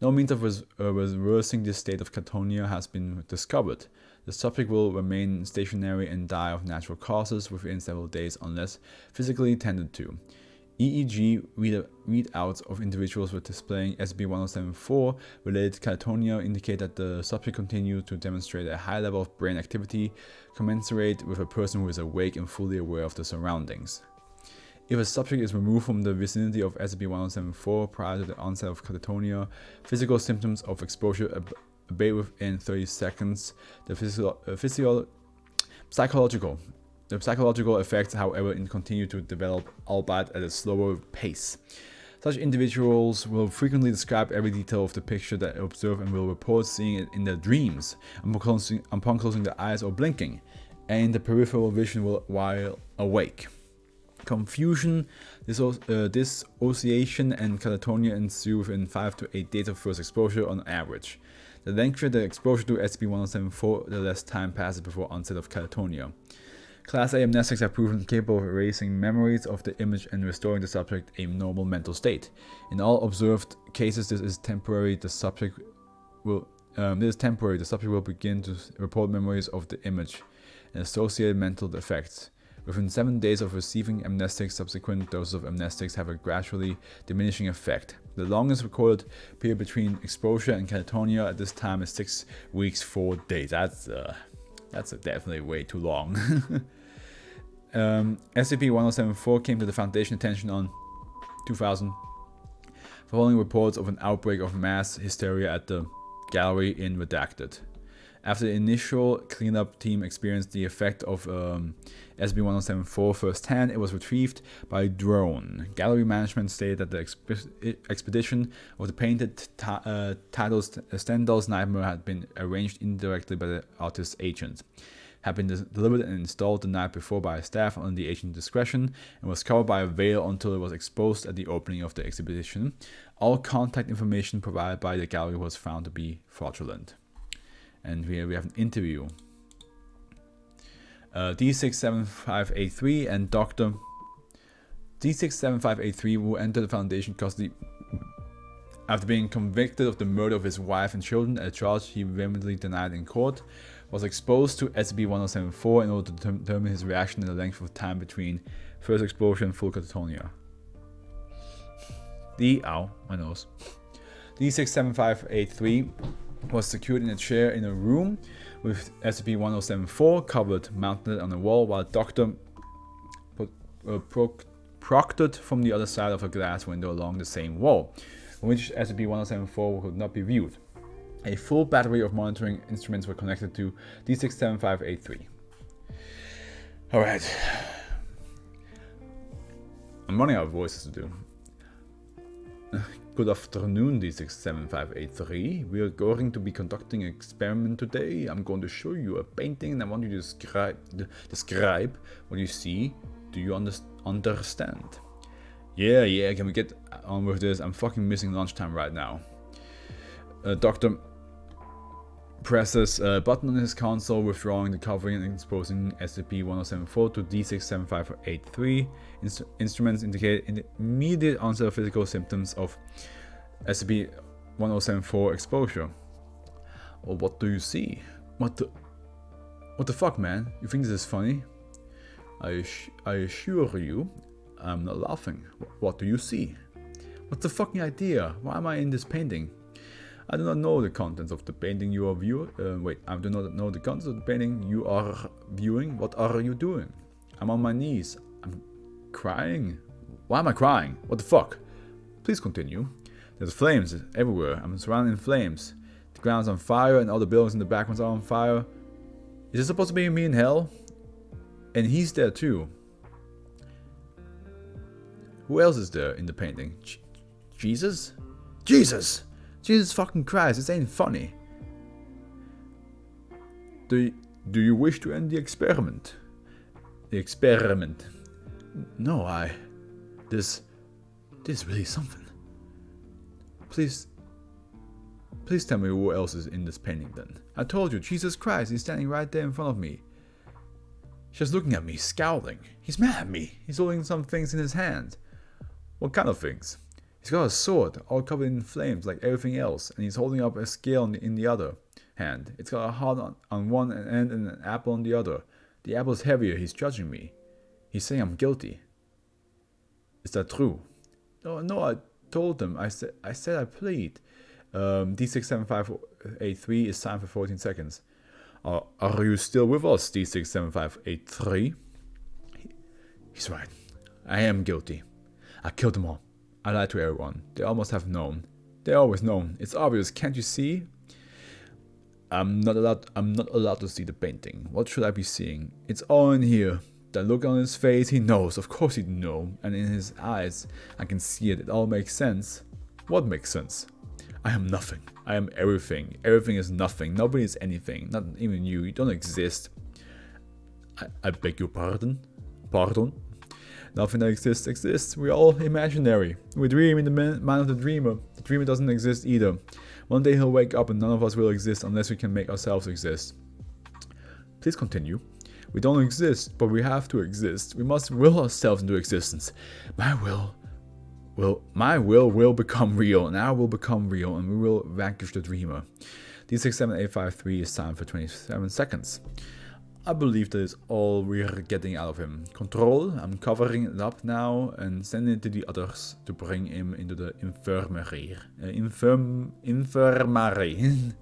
No means of reversing this state of catatonia has been discovered. The subject will remain stationary and die of natural causes within several days unless physically tended to. EEG readouts of individuals with displaying SCP-1074 related catatonia indicate that the subject continues to demonstrate a high level of brain activity commensurate with a person who is awake and fully aware of the surroundings. If a subject is removed from the vicinity of SCP-1074 prior to the onset of catatonia, physical symptoms of exposure abate within 30 seconds. The psychological effects, however, continue to develop, albeit at a slower pace. Such individuals will frequently describe every detail of the picture that they observe and will report seeing it in their dreams upon closing their eyes or blinking, and the peripheral vision while awake. Confusion, dissociation, and catatonia ensue within 5 to 8 days of first exposure on average. The lengthier the exposure to SCP-1074, the less time passes before onset of catatonia. Class A amnestics have proven capable of erasing memories of the image and restoring the subject a normal mental state. In all observed cases, this is temporary. The subject will begin to report memories of the image and associated mental effects. Within 7 days of receiving amnestics, subsequent doses of amnestics have a gradually diminishing effect. The longest recorded period between exposure and catatonia at this time is 6 weeks, 4 days. That's definitely way too long. SCP-1074 came to the Foundation attention on 2000 following reports of an outbreak of mass hysteria at the gallery in Redacted. After the initial cleanup team experienced the effect of SCP-1074 firsthand, it was retrieved by drone. Gallery management stated that the expedition of the painted titled Stendhal's Nightmare had been arranged indirectly by the artist's agent. had been delivered and installed the night before by staff under the agent's discretion and was covered by a veil until it was exposed at the opening of the exhibition. All contact information provided by the gallery was found to be fraudulent. And here we have an interview. D67583 and Dr. D67583, who entered the foundation custody after being convicted of the murder of his wife and children, a charge he vehemently denied in court, was exposed to SCP-1074 in order to determine his reaction in the length of time between first exposure and full catatonia. Ow, my nose. D67583 was secured in a chair in a room with SCP-1074 covered, mounted on a wall, while Dr. proctored from the other side of a glass window along the same wall, from which SCP-1074 could not be viewed. A full battery of monitoring instruments were connected to D67583. Alright. I'm running out of voices to do. Good afternoon, D67583. We are going to be conducting an experiment today. I'm going to show you a painting and I want you to describe what you see. Do you understand? Yeah, can we get on with this? I'm fucking missing lunchtime right now. Doctor presses a button on his console, withdrawing the covering and exposing SCP-1074 to D67583. Instruments indicate immediate onset of physical symptoms of SCP-1074 exposure. Well, what do you see? What the fuck, man? You think this is funny? I assure you, I'm not laughing. What do you see? What's the fucking idea? Why am I in this painting? I do not know the contents of the painting you are viewing. I do not know the contents of the painting you are viewing. What are you doing? I'm on my knees. I'm crying. Why am I crying? What the fuck? Please continue. There's flames everywhere. I'm surrounded in flames. The ground's on fire and all the buildings in the background are on fire. Is this supposed to be me in hell? And he's there too. Who else is there in the painting? Jesus? Jesus fucking Christ, this ain't funny. Do you wish to end the experiment? The experiment? No, This is really something. Please tell me who else is in this painting then. I told you, Jesus Christ, he's standing right there in front of me. Just looking at me, scowling. He's mad at me. He's holding some things in his hand. What kind of things? He's got a sword, all covered in flames like everything else, and he's holding up a scale in the other hand. It's got a heart on one end and an apple on the other. The apple's heavier, he's judging me. He's saying I'm guilty. Is that true? No, I told him. I said I plead. D67583 is signed for 14 seconds. Are you still with us, D67583? He's right. I am guilty. I killed them all. I lied to everyone. They all must have known. They always known. It's obvious. Can't you see? I'm not allowed to see the painting. What should I be seeing? It's all in here. That look on his face, he knows. Of course he'd know. And in his eyes, I can see it. It all makes sense. What makes sense? I am nothing. I am everything. Everything is nothing. Nobody is anything. Not even you. You don't exist. I beg your pardon? Pardon? Nothing that exists. We're all imaginary. We dream in the mind of the dreamer. The dreamer doesn't exist either. One day he'll wake up and none of us will exist unless we can make ourselves exist. Please continue. We don't exist, but we have to exist. We must will ourselves into existence. My will will become real, and I will become real, and we will vanquish the dreamer. D67853 is signed for 27 seconds. I believe that is all we're getting out of him. Control, I'm covering it up now and sending it to the others to bring him into the infirmary. Infirmary.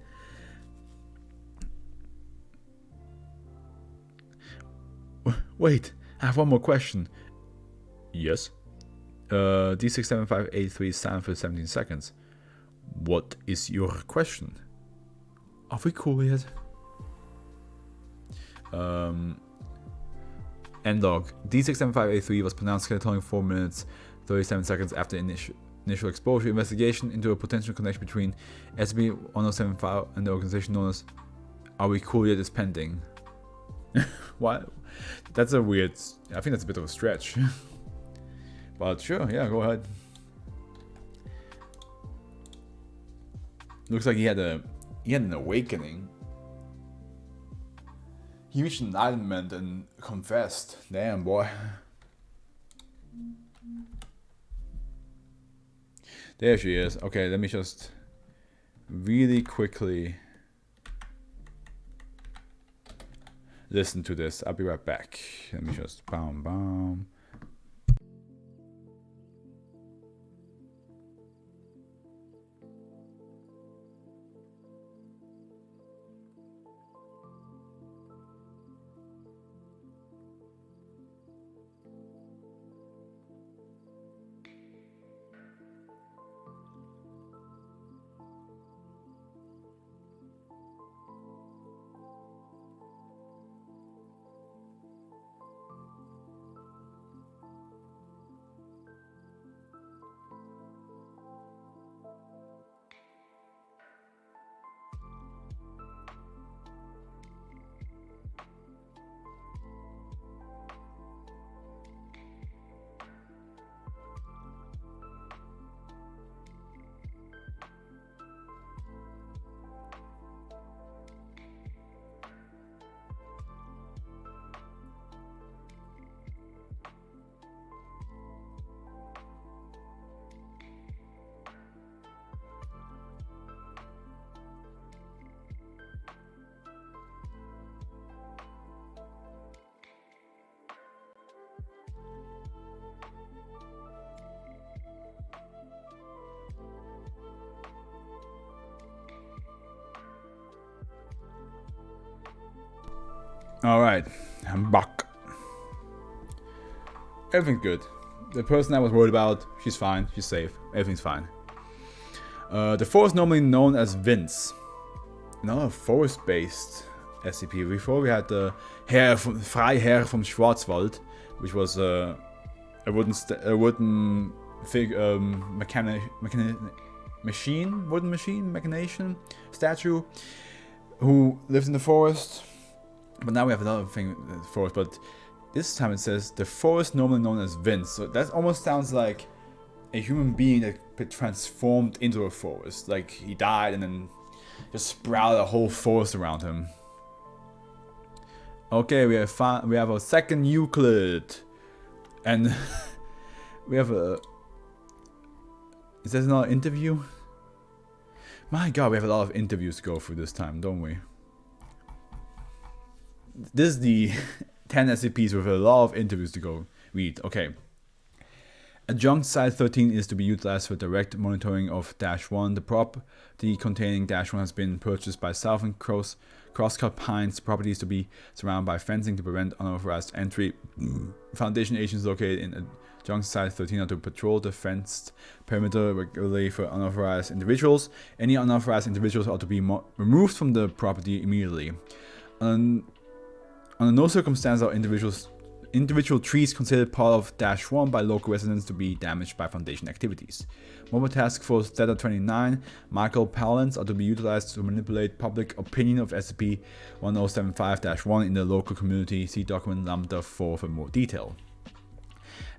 Wait, I have one more question. Yes? D67583 is signed for 17 seconds. What is your question? Are we cool yet? End log. D67583 was pronounced catatonic 4 minutes 37 seconds after initial exposure. Investigation into a potential connection between SCP-1075 and the organization known as Are We Cool Yet is pending. What? That's a weird... I think that's a bit of a stretch. But sure, yeah, go ahead. Looks like he had an awakening. He reached enlightenment and confessed. Damn, boy. There she is. Okay, let me just really quickly listen to this. I'll be right back. Let me just bam. Alright, I'm back. Everything's good. The person I was worried about, she's fine, she's safe, everything's fine. The forest normally known as Vince. Another forest-based SCP. Before we had the Freiherr from Schwarzwald, which was a wooden machination statue who lived in the forest. But now we have another thing, the forest, but this time it says the forest normally known as Vince. So that almost sounds like a human being that transformed into a forest. Like he died and then just sprouted a whole forest around him. Okay, we have a second Euclid. And we have a... Is this another interview? My god, we have a lot of interviews to go through this time, don't we? This is the 10 SCPs with a lot of interviews to go read. Okay. Adjunct Site 13 is to be utilized for direct monitoring of -1. The property containing -1 has been purchased by Southern Crosscut Pines. The property is to be surrounded by fencing to prevent unauthorized entry. Foundation agents located in Adjunct Site 13 are to patrol the fenced perimeter regularly for unauthorized individuals. Any unauthorized individuals are to be removed from the property immediately. Under no circumstance are individual trees considered part of -1 by local residents to be damaged by Foundation activities. Mobile Task Force Delta 29, Michael Palance are to be utilized to manipulate public opinion of SCP-1075-1 in the local community. See document Lambda 4 for more detail.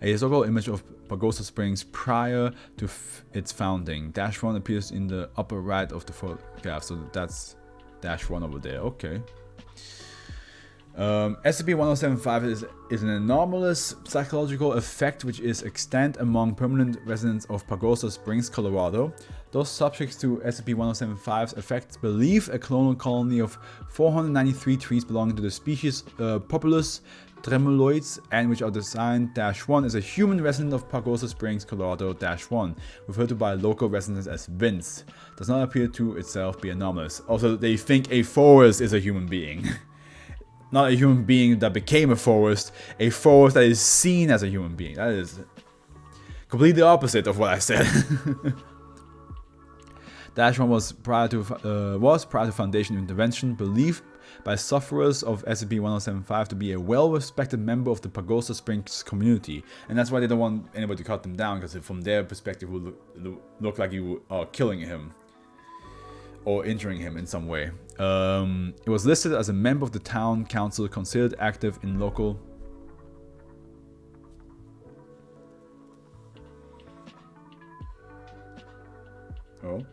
A historical image of Pagosa Springs prior to its founding. -1 appears in the upper right of the photograph, so that's -1 over there. Okay. SCP-1075 is an anomalous psychological effect which is extant among permanent residents of Pagosa Springs, Colorado. Those subjects to SCP-1075's effects believe a clonal colony of 493 trees belonging to the species Populus tremuloides and which are designed -1 as a human resident of Pagosa Springs, Colorado -1, referred to by local residents as Vince, does not appear to itself be anomalous. Also, they think a forest is a human being. Not a human being that became a forest that is seen as a human being. That is completely opposite of what I said. -1 was prior to Foundation intervention, believed by sufferers of SCP-1075 to be a well-respected member of the Pagosa Springs community, and that's why they don't want anybody to cut them down, because from their perspective it would look like you are killing him. or injuring him in some way. It was listed as a member of the town council considered active in local... Oh.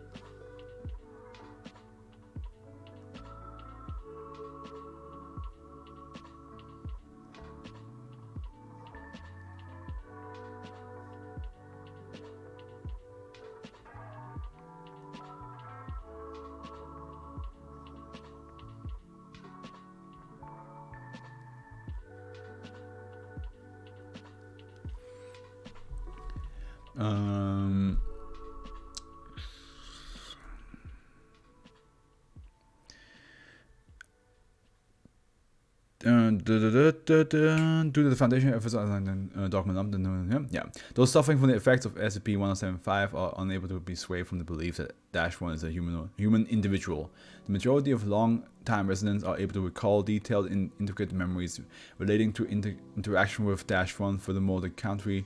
Due to the foundation efforts document, yeah, those suffering from the effects of SCP-1075 are unable to be swayed from the belief that -1 is a human individual. The majority of long-time residents are able to recall detailed and intricate memories relating to interaction with -1. Furthermore, the county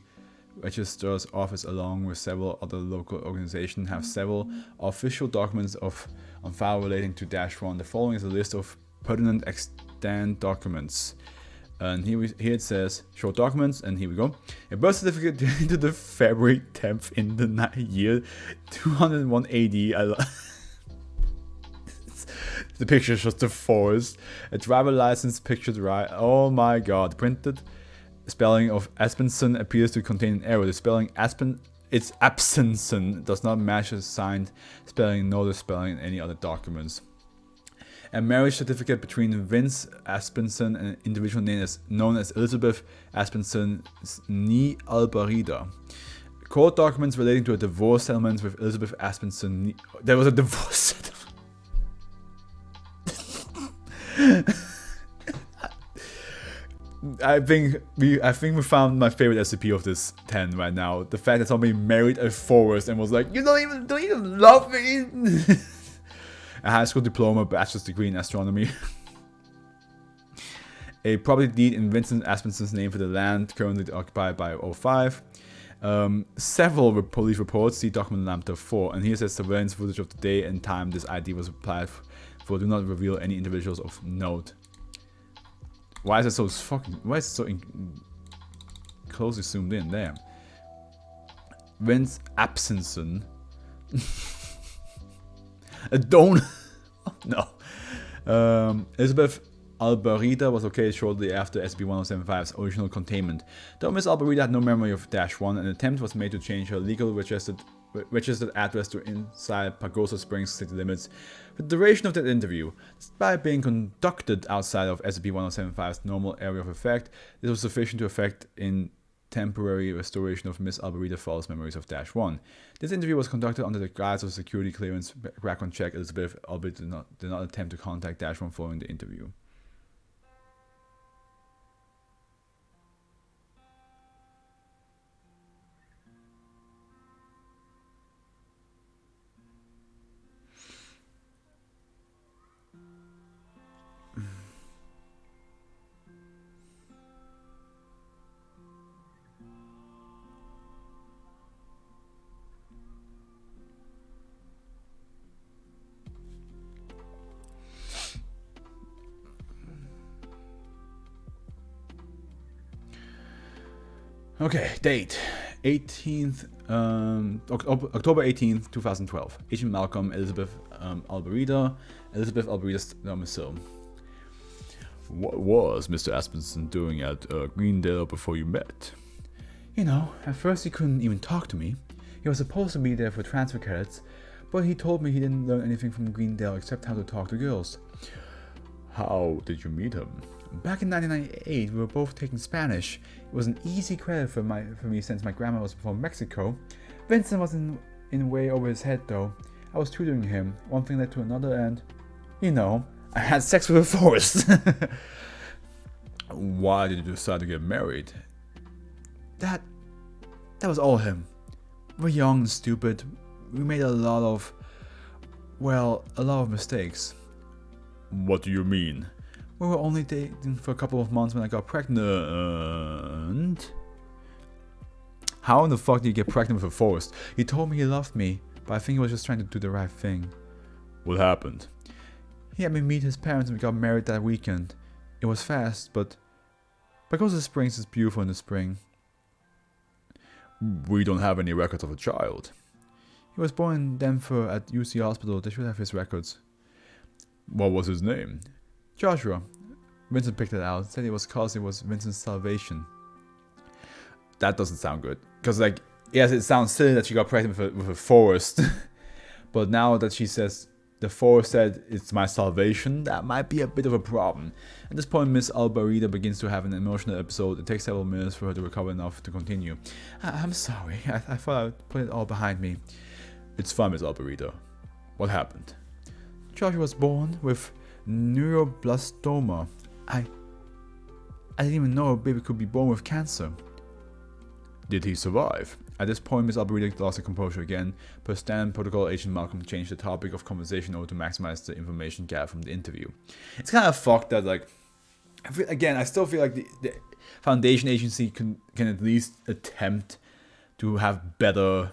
registrar's office, along with several other local organizations, have several official documents on file relating to -1. The following is a list of pertinent extant documents. And here it says short documents, and here we go. A birth certificate dated the February 10th in the year 201 AD. The picture shows the forest. A driver license pictured right. Oh my god. Printed spelling of Aspenson appears to contain an error. The spelling it's Absenson does not match the signed spelling nor the spelling in any other documents. A marriage certificate between Vince Aspenson and an individual known as Elizabeth Aspenson ni Albarida. Court documents relating to a divorce settlement with Elizabeth Aspenson. There was a divorce settlement. I think we found my favorite SCP of this 10 right now. The fact that somebody married a forest and was like, you don't even love me. A high school diploma, bachelor's degree in astronomy. A property deed in Vincent Aspenson's name for the land currently occupied by 05. Several police reports, see document Lambda 4, and here's a surveillance footage of the day and time this ID was applied for. Do not reveal any individuals of note. Why is it so closely zoomed in there? Vince Absenson. Don't. No. Elizabeth Albarida was located shortly after SCP-1075's original containment. Though Miss Albarida had no memory of -1, an attempt was made to change her legal registered address to inside Pagosa Springs city limits. For the duration of that interview, despite being conducted outside of SCP-1075's normal area of effect, this was sufficient to effect in temporary restoration of Miss Albarida false memories of -1. This interview was conducted under the guise of security clearance background check. Elizabeth Albarida did not attempt to contact -1 following the interview. Okay, date 18th, October 18th, 2012. Agent Malcolm, Elizabeth Albarida, Elizabeth Albarida's domicile. What was Mr. Aspenson doing at Greendale before you met? You know, at first he couldn't even talk to me. He was supposed to be there for transfer credits, but he told me he didn't learn anything from Greendale except how to talk to girls. How did you meet him? Back in 1998, we were both taking Spanish. It was an easy credit for me since my grandma was from Mexico. Vincent was in way over his head though. I was tutoring him. One thing led to another and, you know, I had sex with a forest. Why did you decide to get married? That was all him. We're young and stupid. We made a lot of mistakes. What do you mean? We were only dating for a couple of months when I got pregnant. How in the fuck did you get pregnant with a forest? He told me he loved me, but I think he was just trying to do the right thing. What happened? He had me meet his parents and we got married that weekend. It was fast, but because the Springs is beautiful in the spring. We don't have any records of a child. He was born in Denver at UC Hospital. They should have his records. What was his name? Joshua. Vincent picked it out. Said it was cause it was Vincent's salvation. That doesn't sound good. Because, like, yes, it sounds silly that she got pregnant with a forest. But now that she says the forest said it's my salvation, that might be a bit of a problem. At this point, Miss Albarita begins to have an emotional episode. It takes several minutes for her to recover enough to continue. I'm sorry. I thought I'd put it all behind me. It's fine, Miss Albarita. What happened? Joshua was born with neuroblastoma. I didn't even know a baby could be born with cancer. Did he survive? At this point, Miss Albarita lost her composure again. Per standard protocol, Agent Malcolm changed the topic of conversation over to maximize the information gathered from the interview. It's kind of fucked that, like, I still feel like the Foundation Agency can at least attempt to have better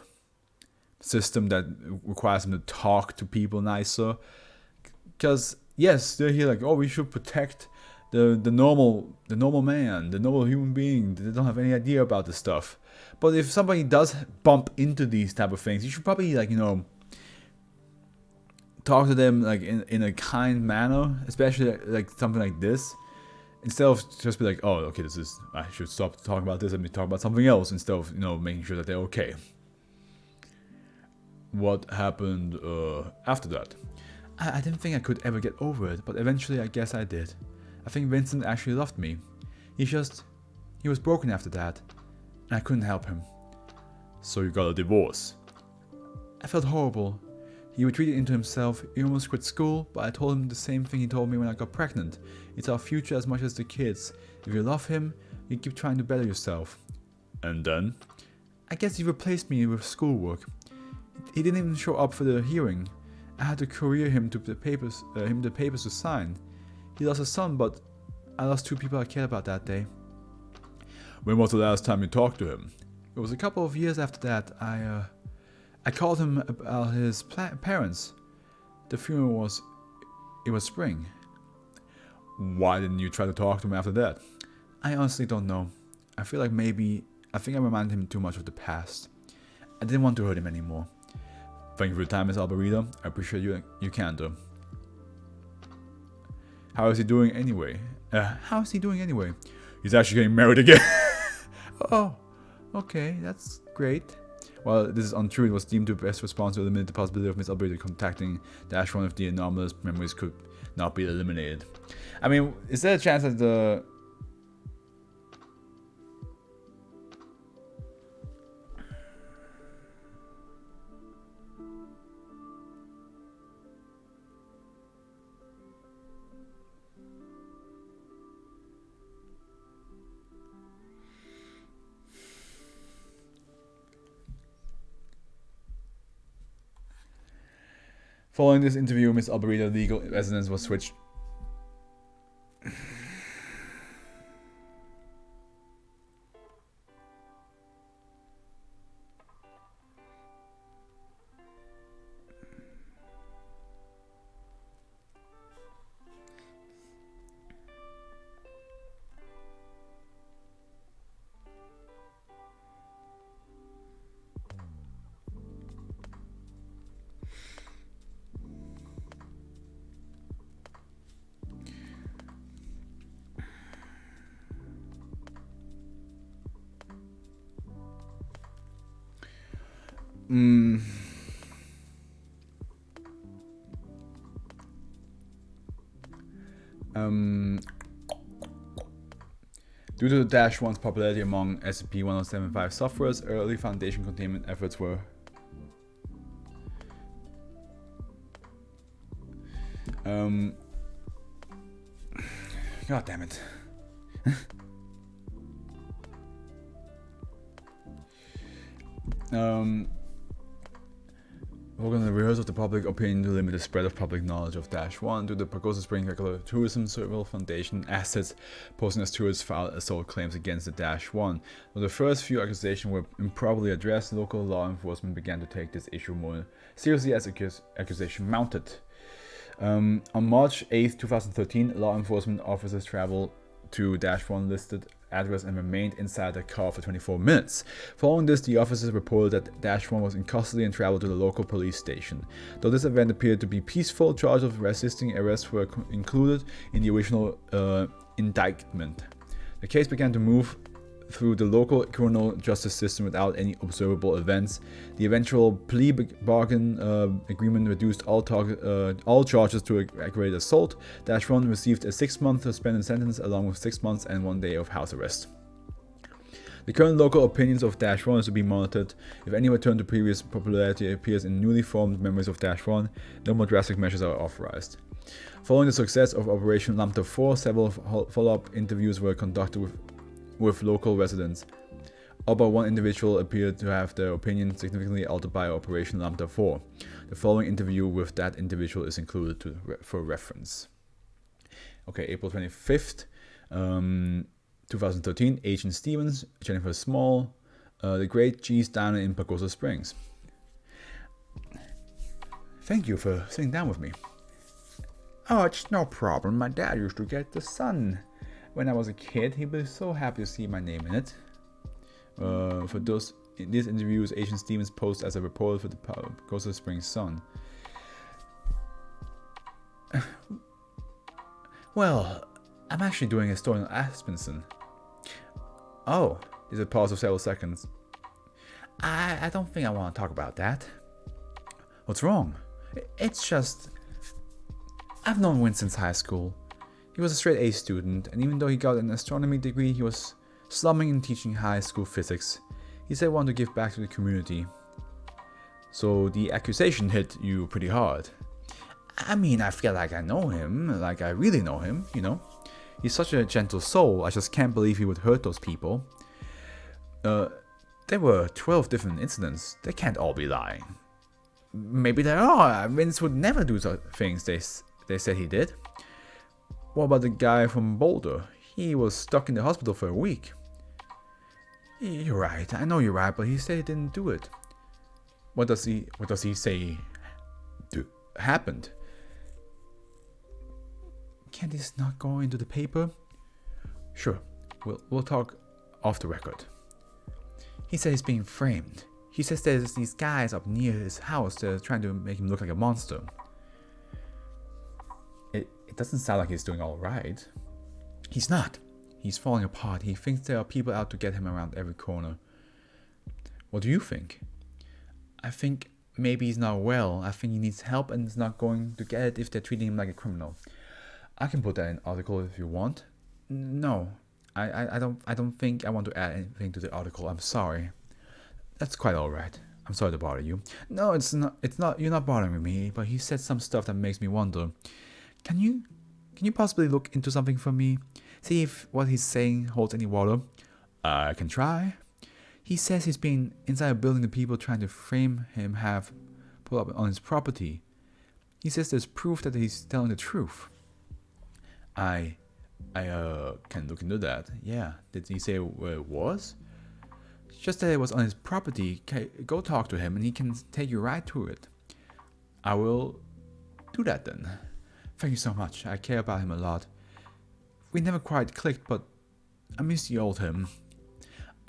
system that requires them to talk to people nicer. Because yes, they're here like, oh, we should protect the normal man, the normal human being. They don't have any idea about this stuff. But if somebody does bump into these type of things, you should probably, like, talk to them like in a kind manner, especially like something like this. Instead of just be like, oh, okay, I should stop talking about this, let me talk about something else, instead of, making sure that they're okay. What happened after that? I didn't think I could ever get over it, but eventually I guess I did. I think Vincent actually loved me. He was broken after that, and I couldn't help him. So you got a divorce? I felt horrible. He retreated into himself. He almost quit school, but I told him the same thing he told me when I got pregnant. It's our future as much as the kids. If you love him, you keep trying to better yourself. And then? I guess he replaced me with schoolwork. He didn't even show up for the hearing. I had to courier him the papers to sign. He lost a son, but I lost two people I cared about that day. When was the last time you talked to him? It was a couple of years after that. I called him about his parents. The funeral was spring. Why didn't you try to talk to him after that? I honestly don't know. I think I reminded him too much of the past. I didn't want to hurt him anymore. Thank you for your time, Miss Albarita. I appreciate your candor. How is he doing anyway? He's actually getting married again. Oh, okay, that's great. While this is untrue, it was deemed the best response to eliminate the possibility of Miss Albarita contacting -1 if the anomalous memories could not be eliminated. I mean, is there a chance that the... Following this interview, Miss Albarita's legal residence was switched. Due to the -1's popularity among SCP-1075 softwares, early Foundation containment efforts were God damn it. Organ the rehearsal of the public opinion to limit the spread of public knowledge of -1 due to the Pagosa Spring regular tourism several Foundation assets posing as tourists filed assault claims against the -1. Though the first few accusations were improperly addressed, local law enforcement began to take this issue more seriously as accusation mounted. On March 8th, 2013, law enforcement officers traveled to -1 listed address and remained inside the car for 24 minutes. Following this, the officers reported that -1 was in custody and traveled to the local police station. Though this event appeared to be peaceful, charges of resisting arrest were included in the original indictment. The case began to move through the local criminal justice system without any observable events. The eventual plea bargain agreement reduced all charges to aggravated assault. -1 received a 6-month suspended sentence along with 6 months and 1 day of house arrest. The current local opinions of -1 is to be monitored. If any return to previous popularity appears in newly formed memories of -1, no more drastic measures are authorized. Following the success of Operation Lambda 4, several follow-up interviews were conducted with local residents. All but one individual appeared to have their opinion significantly altered by Operation Lambda 4. The following interview with that individual is included for reference. Okay, April 25th, 2013, Agent Stevens, Jennifer Small, the Great Cheese Diner in Pagosa Springs. Thank you for sitting down with me. Oh, it's no problem. My dad used to get the Sun. When I was a kid, he was so happy to see my name in it. For these interviews, Agent Stevens posed as a reporter for the Pagosa Springs Sun. Well, I'm actually doing a story on Aspenson. Oh, there's a pause of several seconds. I don't think I want to talk about that. What's wrong? It's just... I've known Win since high school. He was a straight A student, and even though he got an astronomy degree, he was slumming in teaching high school physics. He said he wanted to give back to the community. So the accusation hit you pretty hard. I mean, I feel like I know him, like I really know him, you know. He's such a gentle soul, I just can't believe he would hurt those people. There were 12 different incidents, they can't all be lying. Maybe there are, Vince would never do such things they said he did. What about the guy from Boulder? He was stuck in the hospital for a week. You're right, I know you're right, but he said he didn't do it. What does he say happened? Can this not go into the paper? Sure, we'll talk off the record. He said he's being framed. He says there's these guys up near his house that are trying to make him look like a monster. It doesn't sound like he's doing all right. He's not. He's falling apart. He thinks there are people out to get him around every corner. What do you think? I think maybe he's not well. I think he needs help and is not going to get it if they're treating him like a criminal. I can put that in an article if you want. No, I don't think I want to add anything to the article. I'm sorry. That's quite alright. I'm sorry to bother you. No, it's not. You're not bothering me. But he said some stuff that makes me wonder. Can you possibly look into something for me? See if what he's saying holds any water. I can try. He says he's been inside a building the people trying to frame him have put up on his property. He says there's proof that he's telling the truth. I can look into that. Yeah. Did he say where it was? Just that it was on his property. Go talk to him and he can take you right to it. I will do that then. Thank you so much. I care about him a lot. We never quite clicked, but I miss the old him.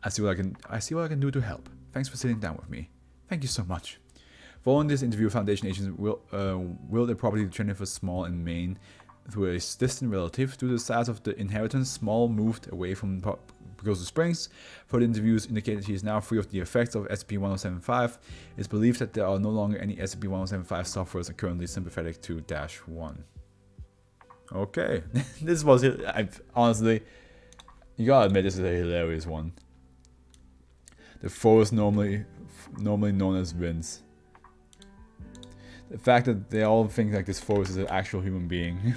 I see what I can do to help. Thanks for sitting down with me. Thank you so much. Following this interview, Foundation agents willed a property to Jennifer Small in Maine through a distant relative. Due to the size of the inheritance, Small moved away from Pagosa Springs. Further interviews indicate that she is now free of the effects of SCP-1075. It is believed that there are no longer any SCP-1075 softwares currently sympathetic to -1. Okay, this was it. Honestly, you gotta admit this is a hilarious one. The foe is normally known as Vince. The fact that they all think like this foe is an actual human being.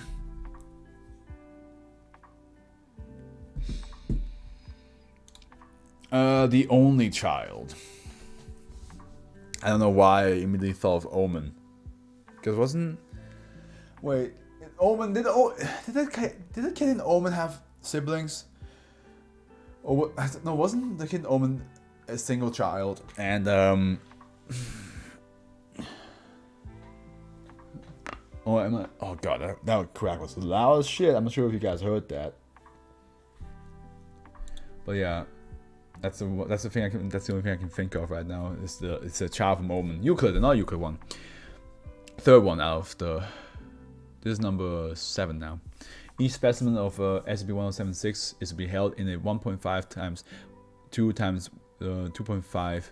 The only child. I don't know why I immediately thought of Omen. Because wasn't... Wait, Omen... Did the kid in Omen have siblings? Or no, wasn't the kid in Omen a single child? And Oh god, that crack was loud as shit. I'm not sure if you guys heard that. But yeah, that's the only thing I can think of right now. It's a child from Omen. Euclid, another Euclid one. Third one out of the. This is number 7 now. Each specimen of SCP-1076 is to be held in a 1.5 times 2 times 2.5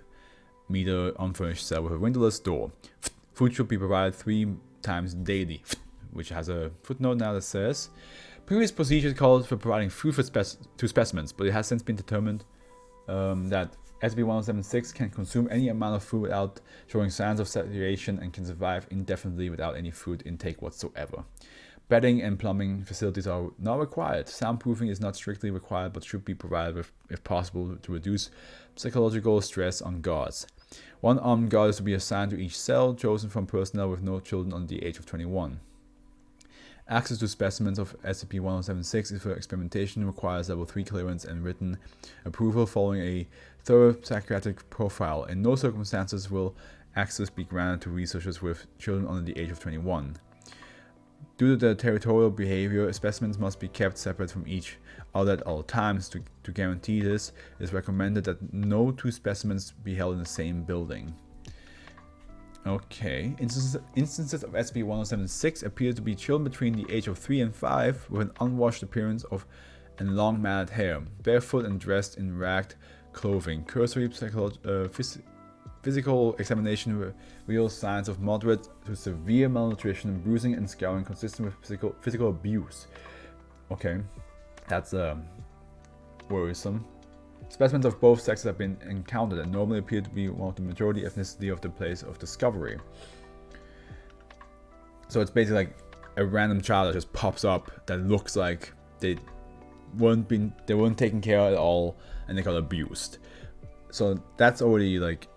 meter unfurnished cell with a windowless door. Food should be provided 3 times daily, which has a footnote now that says, previous procedures called for providing food to specimens, but it has since been determined that SCP-1076 can consume any amount of food without showing signs of satiation and can survive indefinitely without any food intake whatsoever. Bedding and plumbing facilities are not required. Soundproofing is not strictly required but should be provided if possible to reduce psychological stress on guards. 1 armed guard is to be assigned to each cell, chosen from personnel with no children under the age of 21. Access to specimens of SCP-1076 is for experimentation, requires level 3 clearance and written approval following a thorough psychiatric profile. In no circumstances will access be granted to researchers with children under the age of 21. Due to their territorial behavior, specimens must be kept separate from each other at all times. To guarantee this, it is recommended that no 2 specimens be held in the same building. Okay, instances of SCP-1076 appear to be children between the age of 3 and 5 with an unwashed appearance and long matted hair, barefoot and dressed in ragged clothing. Cursory physical examination reveals signs of moderate to severe malnutrition, bruising and scarring consistent with physical abuse. Okay, that's worrisome. Specimens of both sexes have been encountered and normally appear to be one of the majority ethnicity of the place of discovery. So it's basically like a random child that just pops up that looks like they weren't taken care of at all and they got abused. So that's already like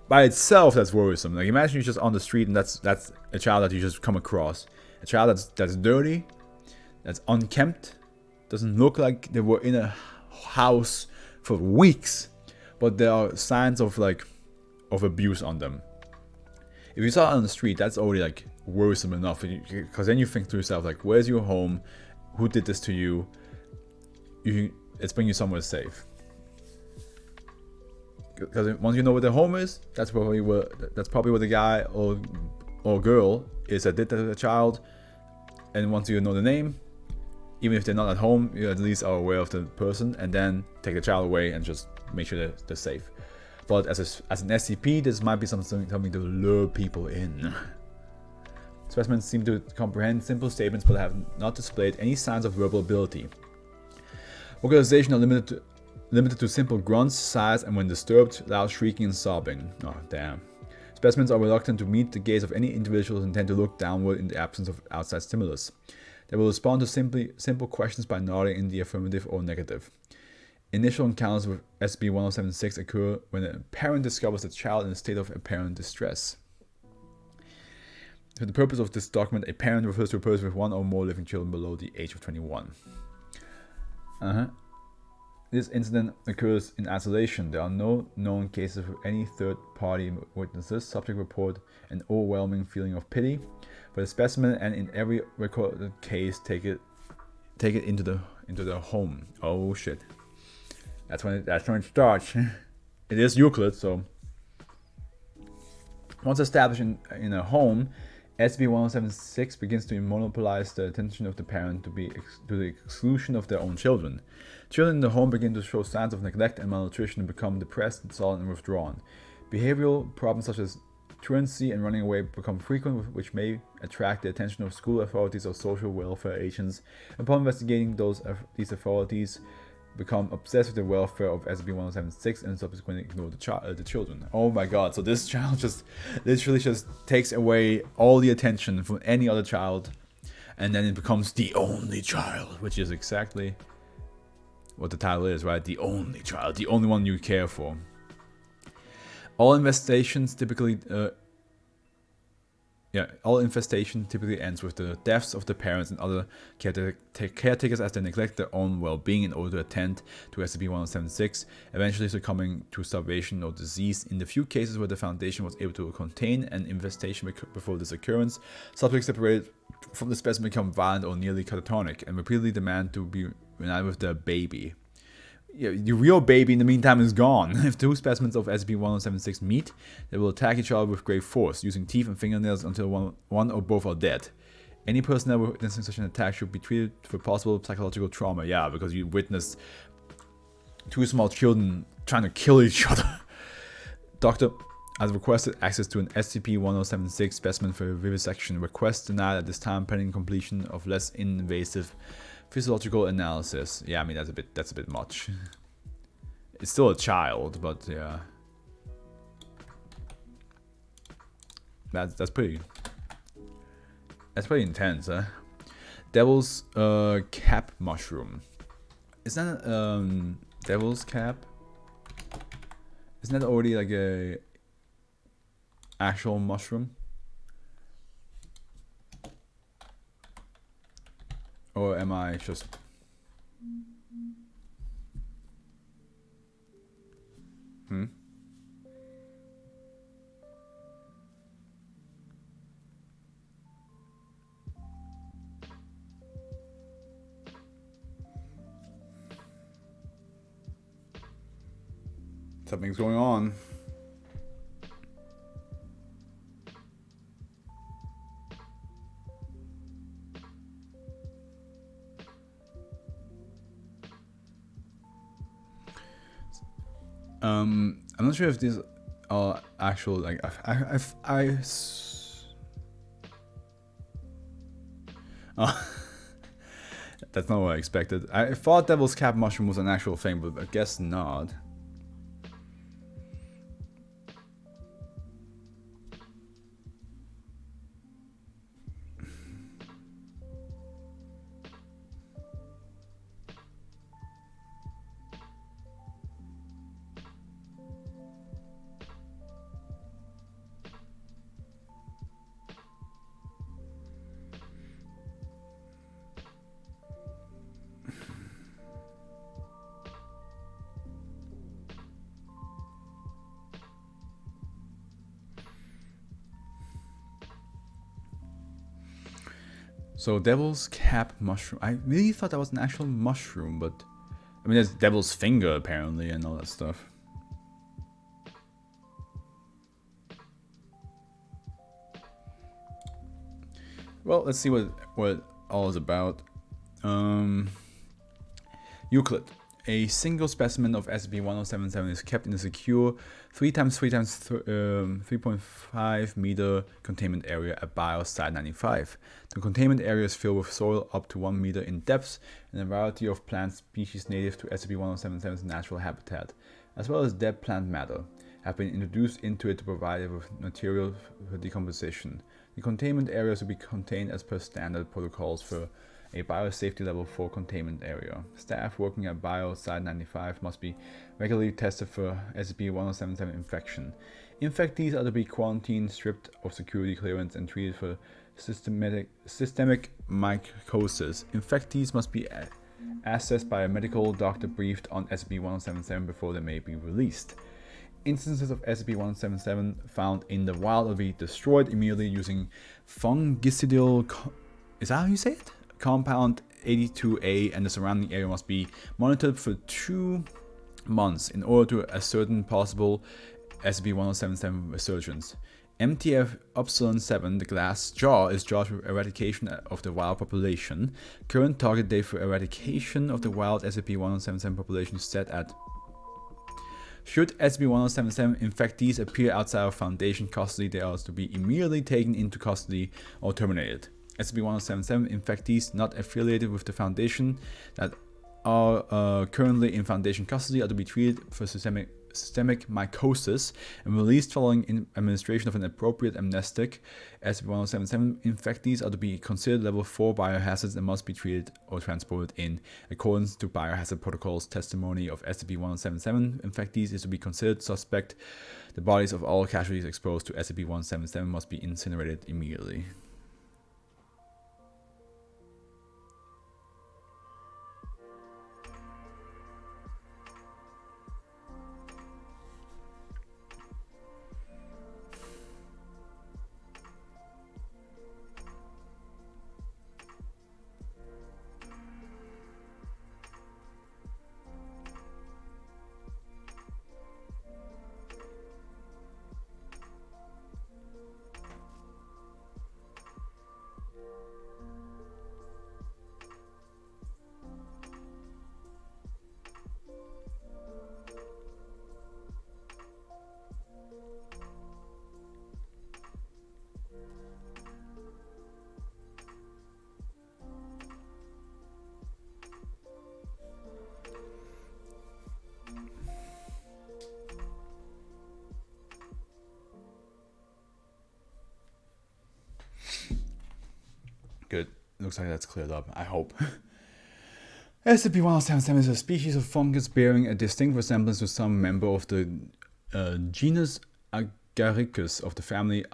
by itself that's worrisome. Like imagine you're just on the street and that's a child that you just come across. A child that's dirty, that's unkempt, doesn't look like they were in a house for weeks, but there are signs of abuse on them. If you saw it on the street, that's already like worrisome enough, because then you think to yourself like, where's your home? Who did this to you? Let's bring you somewhere safe. Because once you know where the home is, that's probably where the guy or girl is that did that to the child. And once you know the name, even if they're not at home, you at least are aware of the person, and then take the child away and just make sure they're safe. But as an SCP, this might be something to lure people in. Specimens seem to comprehend simple statements but have not displayed any signs of verbal ability. Vocalization are limited to simple grunts, sighs, and when disturbed, loud shrieking and sobbing. Oh, damn. Specimens are reluctant to meet the gaze of any individuals and tend to look downward in the absence of outside stimulus. They will respond to simple questions by nodding in the affirmative or negative. Initial encounters with SCP-1076 occur when a parent discovers a child in a state of apparent distress. For the purpose of this document, a parent refers to a person with 1 or more living children below the age of 21. This incident occurs in isolation. There are no known cases of any third-party witnesses. Subject report an overwhelming feeling of pity for the specimen, and in every recorded case, take it into the home. Oh shit! That's when it starts. It is Euclid, so once established in a home, SCP-1076 begins to monopolize the attention of the parent to the exclusion of their own children. Children in the home begin to show signs of neglect and malnutrition and become depressed, sullen, and withdrawn. Behavioral problems such as truancy and running away become frequent, which may attract the attention of school authorities or social welfare agents. Upon investigating these authorities become obsessed with the welfare of SCP-1076 and subsequently ignore the children. Oh my god, so this child just literally just takes away all the attention from any other child, and then it becomes the only child, which is exactly what the title is, right? The only child, the only one you care for. All investigations typically Yeah, all infestation typically ends with the deaths of the parents and other caretakers as they neglect their own well-being in order to attend to SCP-1076, eventually succumbing to starvation or disease. In the few cases where the Foundation was able to contain an infestation before this occurrence, subjects separated from the specimen become violent or nearly catatonic and repeatedly demand to be reunited with their baby. Yeah, the real baby in the meantime is gone. If two specimens of SCP-1076 meet, they will attack each other with great force, using teeth and fingernails until one or both are dead. Any person ever witnessing such an attack should be treated for possible psychological trauma. Yeah, because you witnessed two small children trying to kill each other. Doctor has requested access to an SCP-1076 specimen for vivisection. Request denied at this time pending completion of less invasive physiological analysis. Yeah, I mean that's a bit much. It's still a child, but yeah, that's pretty intense, huh? Devil's cap mushroom. Isn't that devil's cap? Isn't that already like a actual mushroom? Or am I just... Something's going on. I'm not sure if these are actual, like, oh, that's not what I expected. I thought Devil's Cap Mushroom was an actual thing, but I guess not. So Devil's Cap Mushroom. I really thought that was an actual mushroom, but I mean, there's Devil's Finger apparently and all that stuff. Well, let's see what it all is about. Euclid. A single specimen of SCP-1077 is kept in a secure 3x3x3.5 meter containment area at BIOS Site 95. The containment area is filled with soil up to 1 meter in depth and a variety of plant species native to SCP-1077's natural habitat, as well as dead plant matter, have been introduced into it to provide it with material for decomposition. The containment areas will be contained as per standard protocols for a biosafety level 4 containment area. Staff working at BIOS Site 95 must be regularly tested for SCP-1077 infection. Infectees are to be quarantined, stripped of security clearance, and treated for systemic mycosis. Infectees must be assessed by a medical doctor briefed on SCP-1077 before they may be released. Instances of SCP-1077 found in the wild will be destroyed immediately using fungicidal... Is that how you say it? Compound 82A, and the surrounding area must be monitored for 2 months in order to ascertain possible SCP-1077 resurgence. MTF-7, the glass jaw, is charged with eradication of the wild population. Current target date for eradication of the wild SCP-1077 population is set at... Should SCP-1077 infectees appear outside of Foundation custody, they are to be immediately taken into custody or terminated. SCP-1077 infectees not affiliated with the Foundation that are currently in Foundation custody are to be treated for systemic mycosis and released following administration of an appropriate amnestic. SCP-1077 infectees are to be considered level 4 biohazards and must be treated or transported in accordance to biohazard protocols. Testimony of SCP-1077 infectees is to be considered suspect. The bodies of all casualties exposed to SCP-177 must be incinerated immediately. Good. Looks like that's cleared up. I hope. SCP-1077 is a species of fungus bearing a distinct resemblance to some member of the genus Agaricus of the family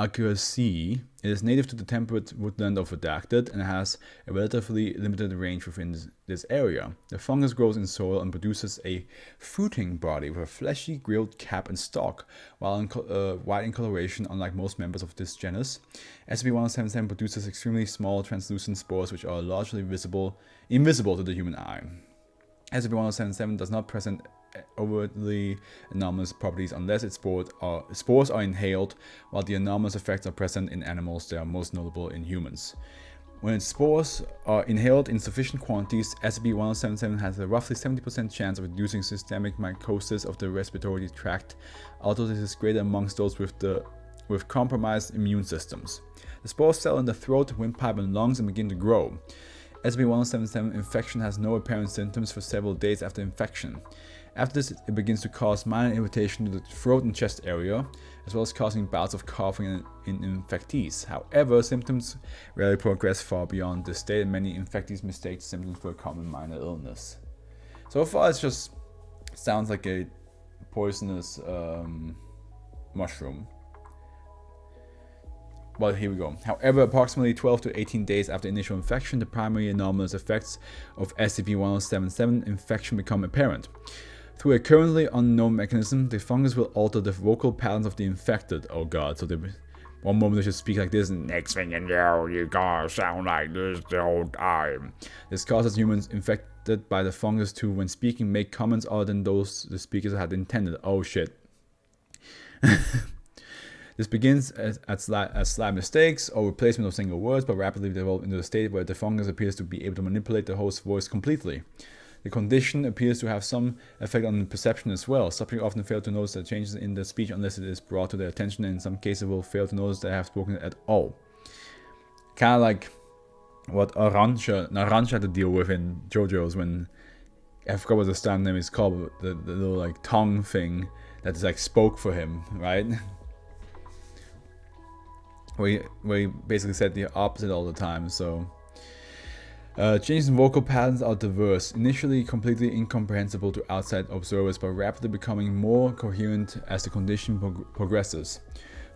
Agariaceae. It is native to the temperate woodland of Redacted and has a relatively limited range within this area. The fungus grows in soil and produces a fruiting body with a fleshy grilled cap and stalk, while white in coloration, unlike most members of this genus. SCP-1077 produces extremely small translucent spores which are largely invisible to the human eye. SCP-1077 does not present overtly anomalous properties unless its spores are inhaled, while the anomalous effects are present in animals. They are most notable in humans. When its spores are inhaled in sufficient quantities, SCP-1077 has a roughly 70% chance of reducing systemic mycosis of the respiratory tract, although this is greater amongst those with compromised immune systems. The spores settle in the throat, windpipe, and lungs and begin to grow. SCP-1077 infection has no apparent symptoms for several days after infection. After this, it begins to cause minor irritation to the throat and chest area, as well as causing bouts of coughing in infectees. However, symptoms rarely progress far beyond this state, and many infectees mistake symptoms for a common minor illness. So far, it just sounds like a poisonous mushroom. Well, here we go. However, approximately 12 to 18 days after initial infection, the primary anomalous effects of SCP-1077 infection become apparent. Through a currently unknown mechanism, the fungus will alter the vocal patterns of the infected. Oh god, so one moment they just speak like this, and next thing you know, you gotta sound like this the whole time. This causes humans infected by the fungus to, when speaking, make comments other than those the speakers had intended. Oh shit. This begins as slight mistakes or replacement of single words, but rapidly develops into a state where the fungus appears to be able to manipulate the host's voice completely. The condition appears to have some effect on perception as well. Subjects often fail to notice the changes in the speech unless it is brought to their attention, and in some cases will fail to notice they have spoken at all. Kind of like what Naranja had to deal with in JoJo's when, I forgot what the stand name is called, the little like tongue thing that is like spoke for him, right? where he basically said the opposite all the time, so... changes in vocal patterns are diverse, initially completely incomprehensible to outside observers, but rapidly becoming more coherent as the condition progresses.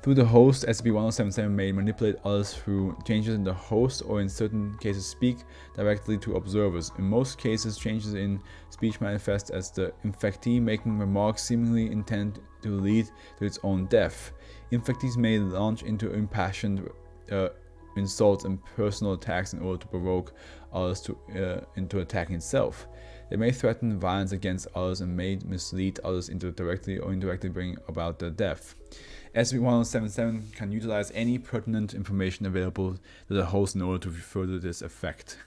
Through the host, SCP-1077 may manipulate others through changes in the host, or in certain cases speak directly to observers. In most cases, changes in speech manifest as the infectee making remarks seemingly intended to lead to its own death. Infectees may launch into impassioned insults and personal attacks in order to provoke others into attacking itself. They may threaten violence against others and may mislead others into directly or indirectly bringing about their death. SCP-1077 can utilize any pertinent information available to the host in order to further this effect.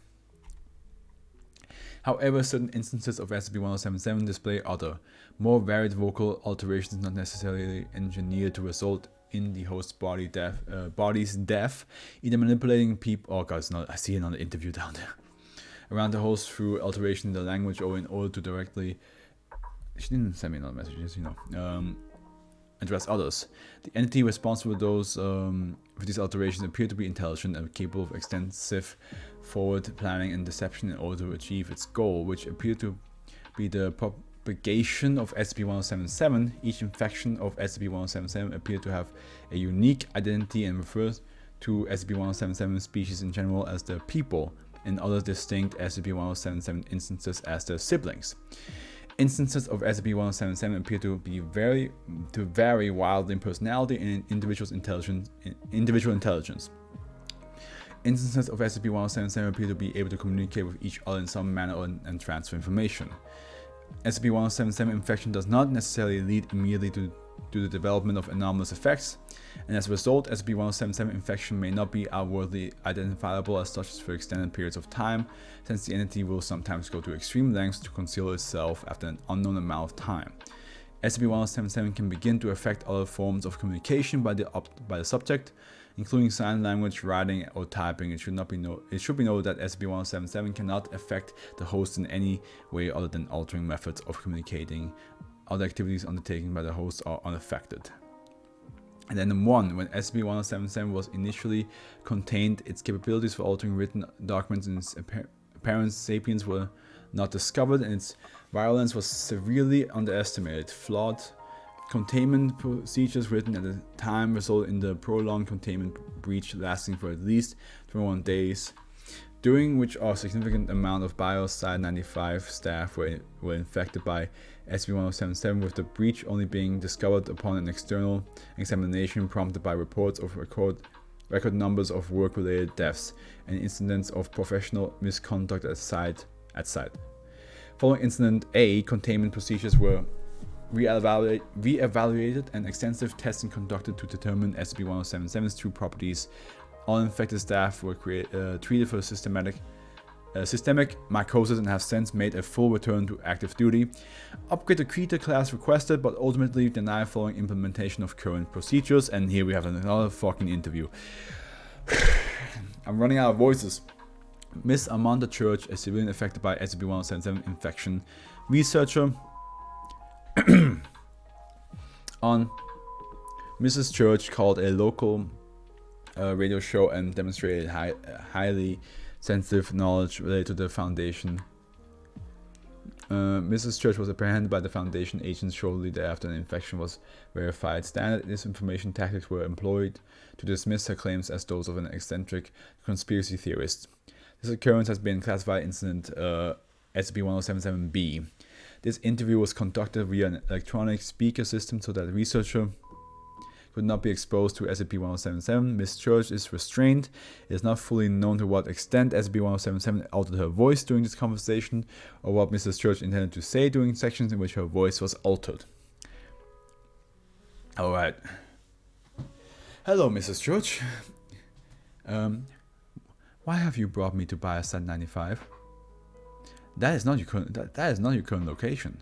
However, certain instances of SCP-1077 display other, more varied vocal alterations not necessarily engineered to result in the host's body's death, either manipulating people. Oh god, I see another interview down there. Around the host through alteration in the language or in order to directly She didn't send me another message, address others. The entity responsible for these alterations appear to be intelligent and capable of extensive forward planning and deception in order to achieve its goal, which appear to be the propagation of SCP-1077. Each infection of SCP-1077 appear to have a unique identity and refers to SCP-1077 species in general as the people, and other distinct SCP-1077 instances as their siblings. Instances of SCP-1077 appear to vary wildly in personality and in individual intelligence. Instances of SCP-1077 appear to be able to communicate with each other in some manner and transfer information. SCP-1077 infection does not necessarily lead immediately to the development of anomalous effects, and as a result, SCP-1077 infection may not be outwardly identifiable as such for extended periods of time, since the entity will sometimes go to extreme lengths to conceal itself after an unknown amount of time. SCP-1077 can begin to affect other forms of communication by the subject, including sign language, writing, or typing. It should be noted that SCP-1077 cannot affect the host in any way other than altering methods of communicating. Other activities undertaken by the host are unaffected. And then 1. When SCP-1077 was initially contained, its capabilities for altering written documents and its apparent sapience were not discovered, and its virulence was severely underestimated. Flawed containment procedures written at the time resulted in the prolonged containment breach lasting for at least 21 days, during which a significant amount of Bioside 95 staff were infected by SCP-1077, with the breach only being discovered upon an external examination prompted by reports of record numbers of work-related deaths and incidents of professional misconduct at site. Following Incident A, containment procedures were re-evaluated and extensive testing conducted to determine SCP-1077's true properties. All infected staff were treated for systemic mycosis and have since made a full return to active duty. Upgrade to Krita class requested, but ultimately denied following implementation of current procedures. And here we have another fucking interview. I'm running out of voices. Miss Amanda Church, a civilian affected by SCP-1077 infection. Researcher on Mrs. Church called a local radio show and demonstrated highly sensitive knowledge related to the Foundation. Mrs. Church was apprehended by the Foundation agents shortly thereafter an infection was verified. Standard disinformation tactics were employed to dismiss her claims as those of an eccentric conspiracy theorist. This occurrence has been classified incident SCP-1077-B. This interview was conducted via an electronic speaker system so that the researcher could not be exposed to SCP-1077. Ms. Church is restrained. It is not fully known to what extent SCP-1077 altered her voice during this conversation, or what Mrs. Church intended to say during sections in which her voice was altered. Alright. Hello, Mrs. Church. Why have you brought me to Bioside 95? That is not your current location.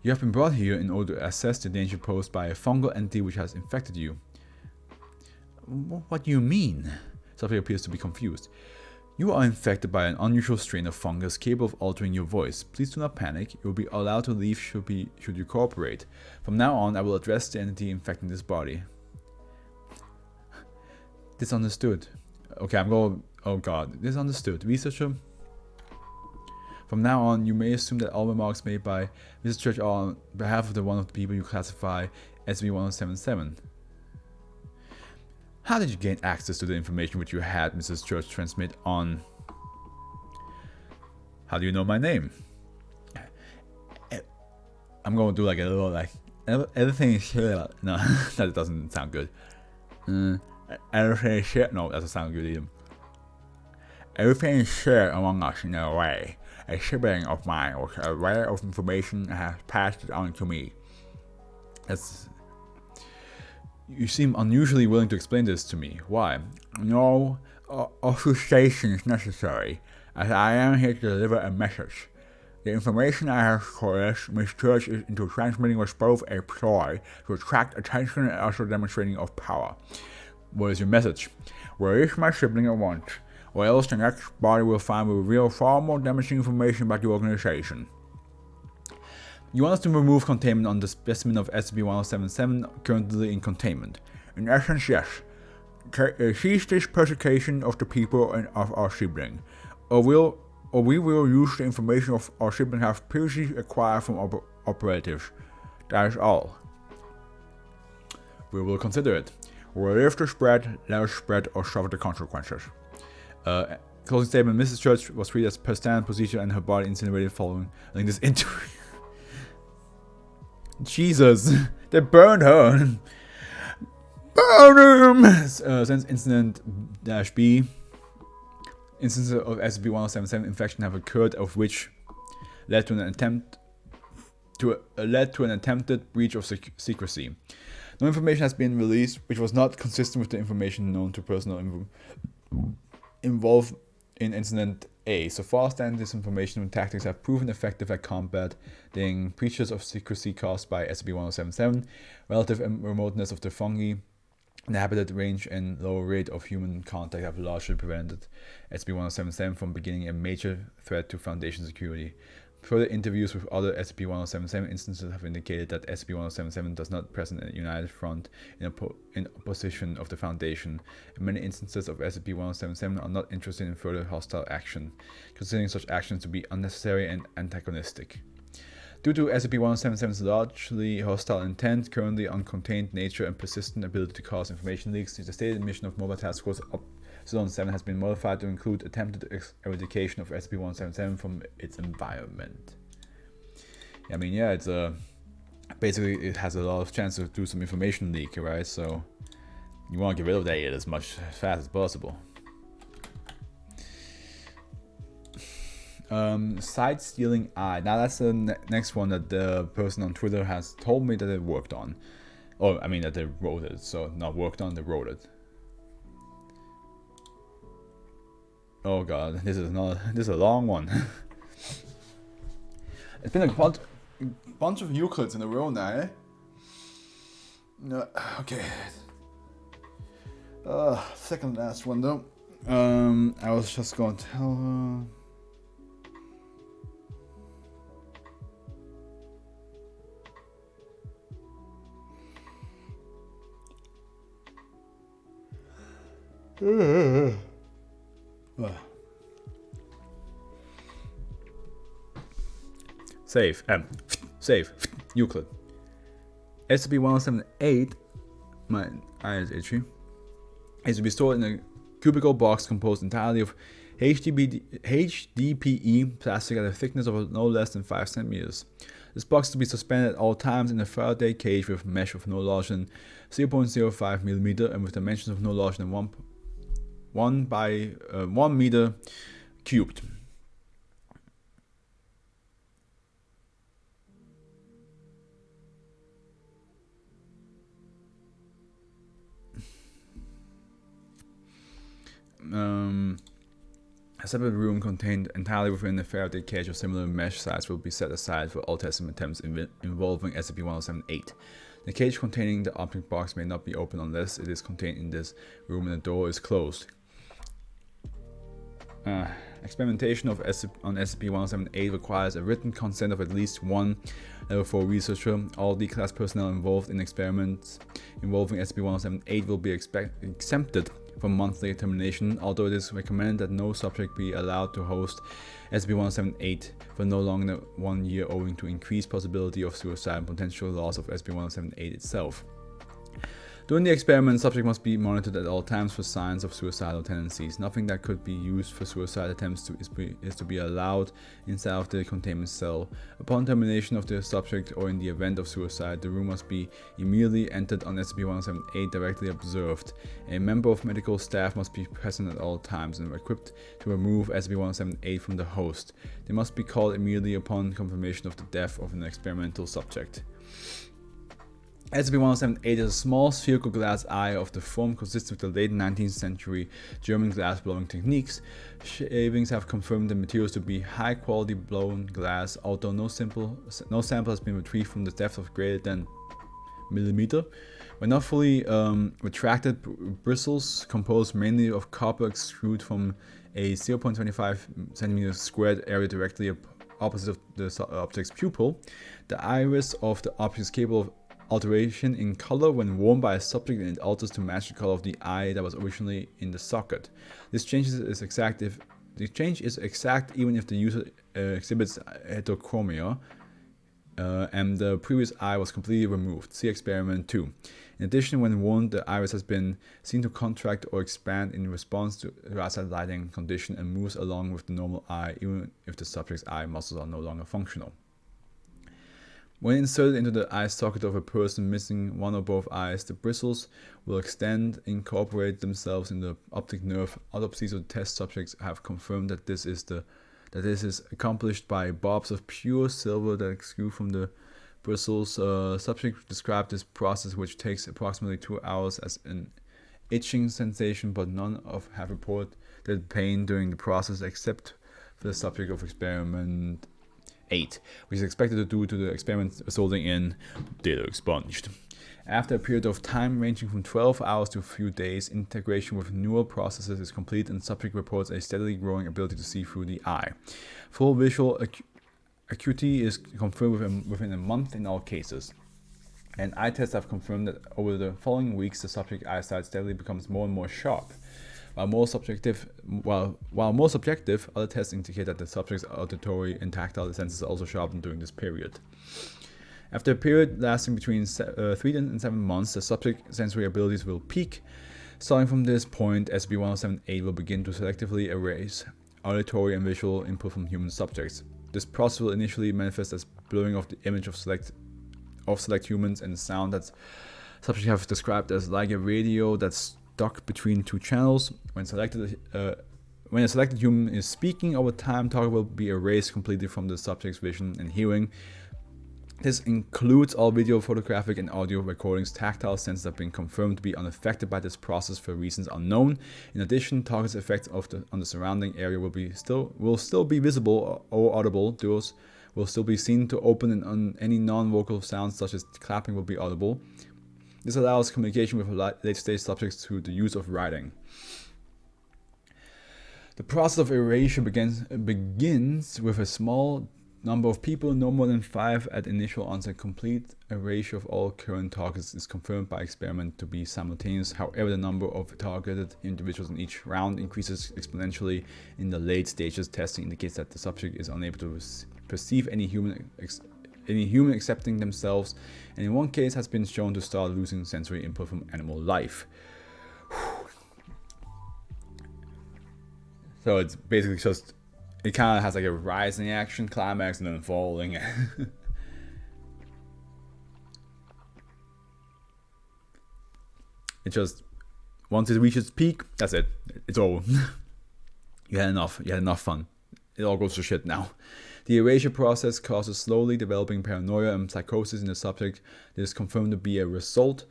You have been brought here in order to assess the danger posed by a fungal entity which has infected you. What do you mean? Sophie appears to be confused. You are infected by an unusual strain of fungus capable of altering your voice. Please do not panic. You will be allowed to leave should you cooperate. From now on, I will address the entity infecting this body. Disunderstood. Okay, I'm going... Oh god. Disunderstood. Researcher... From now on, you may assume that all remarks made by Mrs. Church are on behalf of the one of the people you classify as SCP-1077. How did you gain access to the information which you had Mrs. Church transmit on... How do you know my name? I'm going to do like a little like... Everything is shared. No, that doesn't sound good. Everything is shared. No, that doesn't sound good either. Everything is shared among us in a way. A sibling of mine was aware of information and has passed it on to me. You seem unusually willing to explain this to me. Why? No obfuscation is necessary, as I am here to deliver a message. The information I have coerced Miss Church into transmitting was both a ploy to attract attention and also demonstrating of power. What is your message? Release my sibling at once, or else the next body will find will reveal far more damaging information about the organization. You want us to remove containment on the specimen of SCP-1077 currently in containment. In essence, yes. Cease this persecution of the people and of our sibling, or we will use the information of our sibling have previously acquired from operatives. That is all. We will consider it. We will live to spread, let us spread, or suffer the consequences. Closing statement: Mrs. Church was treated as per standard procedure and her body incinerated following this interview. Jesus, they burned her. Burn him! Since incident-B, instances of SCP-1077 infection have occurred, of which led to an attempted breach of secrecy. No information has been released which was not consistent with the information known to personnel involved in Incident A. So far, standard disinformation and tactics have proven effective at combating breaches of secrecy caused by SCP-1077. Relative remoteness of the fungi, the habitat range, and lower rate of human contact have largely prevented SCP-1077 from becoming a major threat to Foundation security. Further interviews with other SCP-1077 instances have indicated that SCP-1077 does not present a united front in opposition of the Foundation, and many instances of SCP-1077 are not interested in further hostile action, considering such actions to be unnecessary and antagonistic. Due to SCP-1077's largely hostile intent, currently uncontained nature, and persistent ability to cause information leaks, the stated mission of Mobile Task Force Zone 7 has been modified to include attempted eradication of SCP-1077 from its environment. I mean, yeah, it's basically it has a lot of chance to do some information leak, right? So you want to get rid of that as much as fast as possible. Site stealing eye. Now that's the next one that the person on Twitter has told me that they worked on. Or I mean that they wrote it. So not worked on, they wrote it. Oh god, this is a long one. It's been a bunch of Euclids in a row now, eh? No, okay. Second last one though. I was just going to tell her. Save. Euclid. SCP-1078, my eye is itchy, is to be stored in a cubicle box composed entirely of HDPE plastic at a thickness of no less than 5 centimeters. This box is to be suspended at all times in a Faraday cage with mesh of no larger than 0.05 mm and with dimensions of no larger than 1 by 1 meter cubed. A separate room contained entirely within the Faraday cage of similar mesh size will be set aside for all testing attempts involving SCP-1078. The cage containing the object box may not be opened unless it is contained in this room and the door is closed. Experimentation on SCP-1078 requires a written consent of at least one Level 4 researcher. All D-Class personnel involved in experiments involving SCP-1078 will be exempted from monthly termination, although it is recommended that no subject be allowed to host SCP-1078 for no longer than 1 year owing to increased possibility of suicide and potential loss of SCP-1078 itself. During the experiment, subject must be monitored at all times for signs of suicidal tendencies. Nothing that could be used for suicide attempts is to be allowed inside of the containment cell. Upon termination of the subject or in the event of suicide, the room must be immediately entered on SCP-1078 directly observed. A member of medical staff must be present at all times and equipped to remove SCP-1078 from the host. They must be called immediately upon confirmation of the death of an experimental subject. SCP-1078 is a small spherical glass eye of the form consistent with the late 19th century German glass blowing techniques. Shavings have confirmed the materials to be high quality blown glass, although no sample has been retrieved from the depth of greater than millimeter. When not fully retracted, bristles composed mainly of copper extrude from a 0.25 cm squared area directly opposite of the object's pupil. The iris of the object is capable of alteration in color when worn by a subject, and it alters to match the color of the eye that was originally in the socket. This change is exact even if the user exhibits heterochromia and the previous eye was completely removed. See experiment 2. In addition, when worn, the iris has been seen to contract or expand in response to outside lighting condition and moves along with the normal eye, even if the subject's eye muscles are no longer functional. When inserted into the eye socket of a person missing one or both eyes, the bristles will extend, incorporate themselves in the optic nerve. Autopsies of test subjects have confirmed that this is accomplished by bobs of pure silver that exude from the bristles. Subject described this process, which takes approximately 2 hours, as an itching sensation, but none of have reported pain during the process except for the subject of experiment 8, which is expected due to the experiment resulting in data expunged. After a period of time ranging from 12 hours to a few days, integration with neural processes is complete and subject reports a steadily growing ability to see through the eye. Full visual acuity is confirmed within a month in all cases. And eye tests have confirmed that over the following weeks, the subject eyesight steadily becomes more and more sharp. While more subjective, other tests indicate that the subject's auditory and tactile senses also sharpened during this period. After a period lasting between 3 and 7 months, the subject's sensory abilities will peak. Starting from this point, SCP-1078 will begin to selectively erase auditory and visual input from human subjects. This process will initially manifest as blurring of the image of select humans, and the sound that subjects have described as like a radio that's stuck between 2 channels. When a selected human is speaking, over time, talk will be erased completely from the subject's vision and hearing. This includes all video, photographic, and audio recordings. Tactile senses have been confirmed to be unaffected by this process for reasons unknown. In addition, target's effects on the surrounding area will still be visible or audible. Doors will still be seen to open, and any non-vocal sounds such as clapping will be audible. This allows communication with late-stage subjects through the use of writing. The process of erasure begins with a small number of people, no more than 5 at initial onset. Complete erasure of all current targets is confirmed by experiment to be simultaneous. However, the number of targeted individuals in each round increases exponentially in the late stages. Testing indicates that the subject is unable to perceive any human accepting themselves, and in one case has been shown to start losing sensory input from animal life. So it's basically just, it kind of has like a rising action, climax, and then falling. It just, once it reaches peak, that's it. It's over. You had enough fun. It all goes to shit now. The erasure process causes slowly developing paranoia and psychosis in the subject. This is confirmed to be a result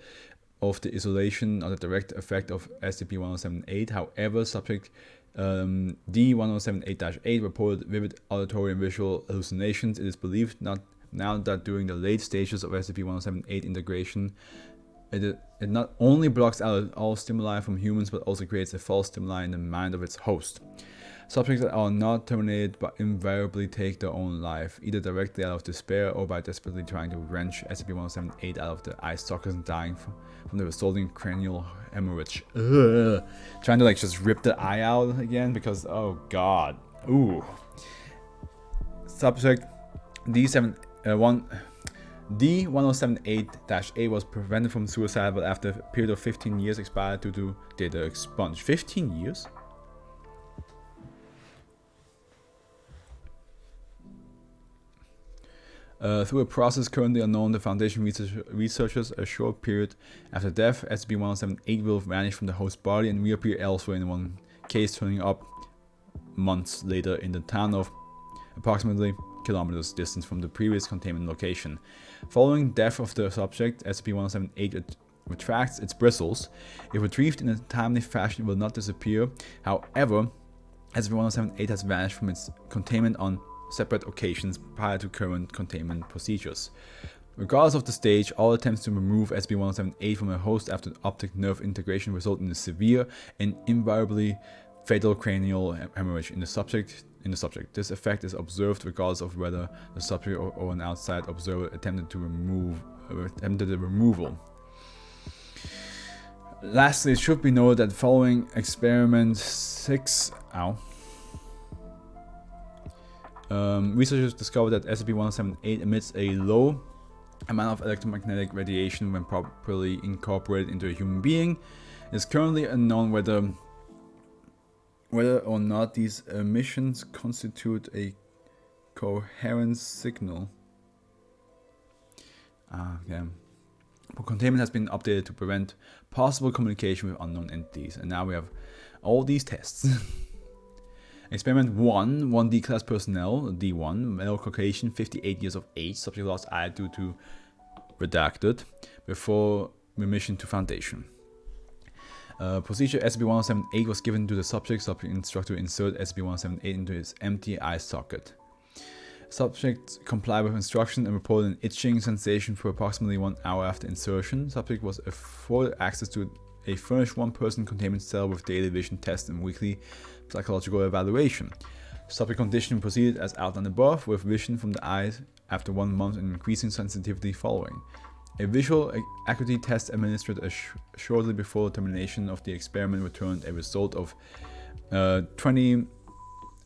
of the isolation or the direct effect of SCP-1078. However, subject D1078-8 reported vivid auditory and visual hallucinations. It is believed now that during the late stages of SCP-1078 integration, it not only blocks out all stimuli from humans, but also creates a false stimuli in the mind of its host. Subjects that are not terminated but invariably take their own life, either directly out of despair or by desperately trying to wrench SCP-1078 out of the eye sockets and dying from the resulting cranial hemorrhage. Ugh. Trying to like just rip the eye out again because, oh god. Ooh. Subject D1078-8 was prevented from suicide, but after a period of 15 years expired due to data expunge. 15 years? Through a process currently unknown, the Foundation researchers a short period after death, SCP-1078 will vanish from the host body and reappear elsewhere, in one case turning up months later in the town of approximately kilometers distance from the previous containment location. Following death of the subject, SCP-1078 retracts its bristles. If retrieved in a timely fashion, it will not disappear. However, SCP-1078 has vanished from its containment on separate occasions prior to current containment procedures. Regardless of the stage, all attempts to remove SCP-1078 from a host after optic nerve integration result in a severe and invariably fatal cranial hemorrhage in the subject. This effect is observed regardless of whether the subject or an outside observer attempted the removal. Lastly, it should be noted that following experiment 6, researchers discovered that SCP-178 emits a low amount of electromagnetic radiation when properly incorporated into a human being. It is currently unknown whether or not these emissions constitute a coherent signal. Containment has been updated to prevent possible communication with unknown entities, and now we have all these tests. Experiment 1, 1D class personnel, D1, male Caucasian, 58 years of age, subject lost eye due to redacted, before remission to Foundation. Procedure SCP-178 was given to the subject instructed to insert SCP-178 into his empty eye socket. Subject complied with instruction and reported an itching sensation for approximately 1 hour after insertion. Subject was afforded access to a furnished one-person containment cell with daily vision tests and weekly psychological evaluation. Subject condition proceeded as outlined above, with vision from the eyes after 1 month and increasing sensitivity following. A visual acuity test administered shortly before termination of the experiment returned a result of 20.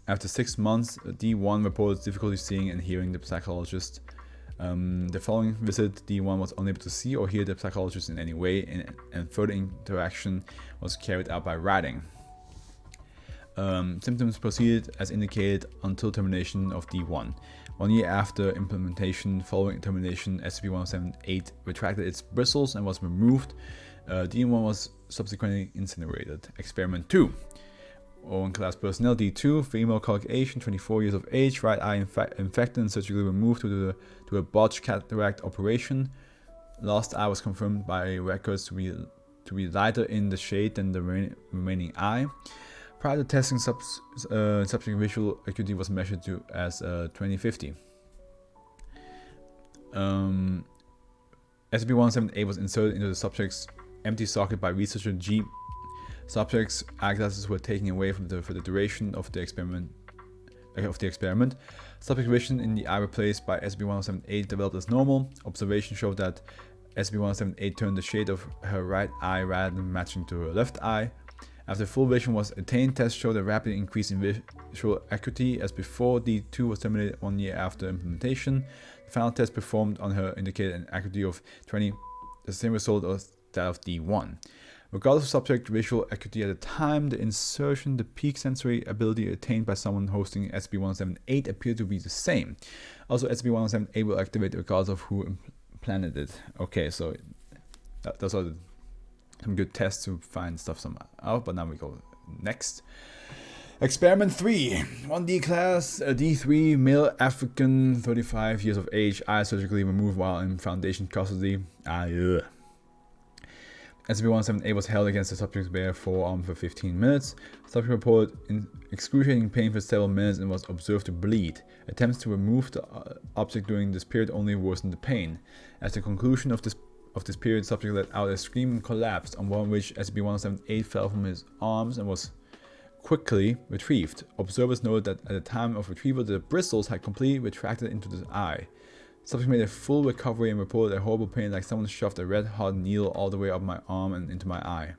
After 6 months, D1 reported difficulty seeing and hearing the psychologist. The following visit, D1 was unable to see or hear the psychologist in any way, and further interaction was carried out by writing. Symptoms proceeded as indicated until termination of D1. 1 year after implementation, following termination, SCP-178 retracted its bristles and was removed. D1 was subsequently incinerated. Experiment 2. Owen class personnel, D2, female Caucasian, 24 years of age, right eye infected and surgically removed to a botched cataract operation. Lost eye was confirmed by records to be lighter in the shade than the remaining eye. Prior to testing, subject visual acuity was measured to as 2050. SCP-178 was inserted into the subject's empty socket by researcher G. Subjects' eyeglasses were taken away for the duration of the experiment. Subject vision in the eye replaced by SCP-178 developed as normal. Observation showed that SCP-178 turned the shade of her right eye rather than matching to her left eye. After full vision was attained, tests showed a rapid increase in visual acuity as before. D2 was terminated 1 year after implementation. The final test performed on her indicated an acuity of 20, the same result as that of D1. Regardless of subject visual acuity at the time, the insertion, the peak sensory ability attained by someone hosting SCP-178 appeared to be the same. Also, SCP-178 will activate regardless of who implanted it. Okay, so those are some good tests to find stuff out, but now we go next. Experiment 3. 1D class, D3, male African, 35 years of age, eye surgically removed while in Foundation custody. SCP-178 was held against the subject's bare forearm for 15 minutes. The subject reported excruciating pain for several minutes and was observed to bleed. Attempts to remove the object during this period only worsened the pain. At the conclusion of this period, the subject let out a scream and collapsed, on one which SCP-178 fell from his arms and was quickly retrieved. Observers noted that at the time of retrieval, the bristles had completely retracted into the eye. Subject made a full recovery and reported a horrible pain like someone shoved a red-hot needle all the way up my arm and into my eye.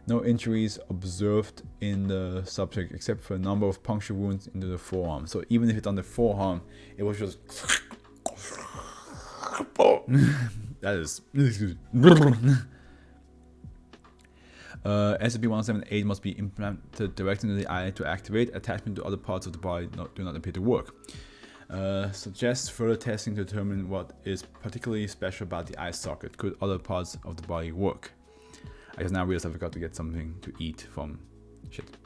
No injuries observed in the subject except for a number of puncture wounds into the forearm. So even if it's on the forearm, it was just... that is... SCP-178 must be implanted directly into the eye to activate. Attachment to other parts of the body do not appear to work. Suggests further testing to determine what is particularly special about the eye socket. Could other parts of the body work? I just now realized I forgot to get something to eat from... Shit.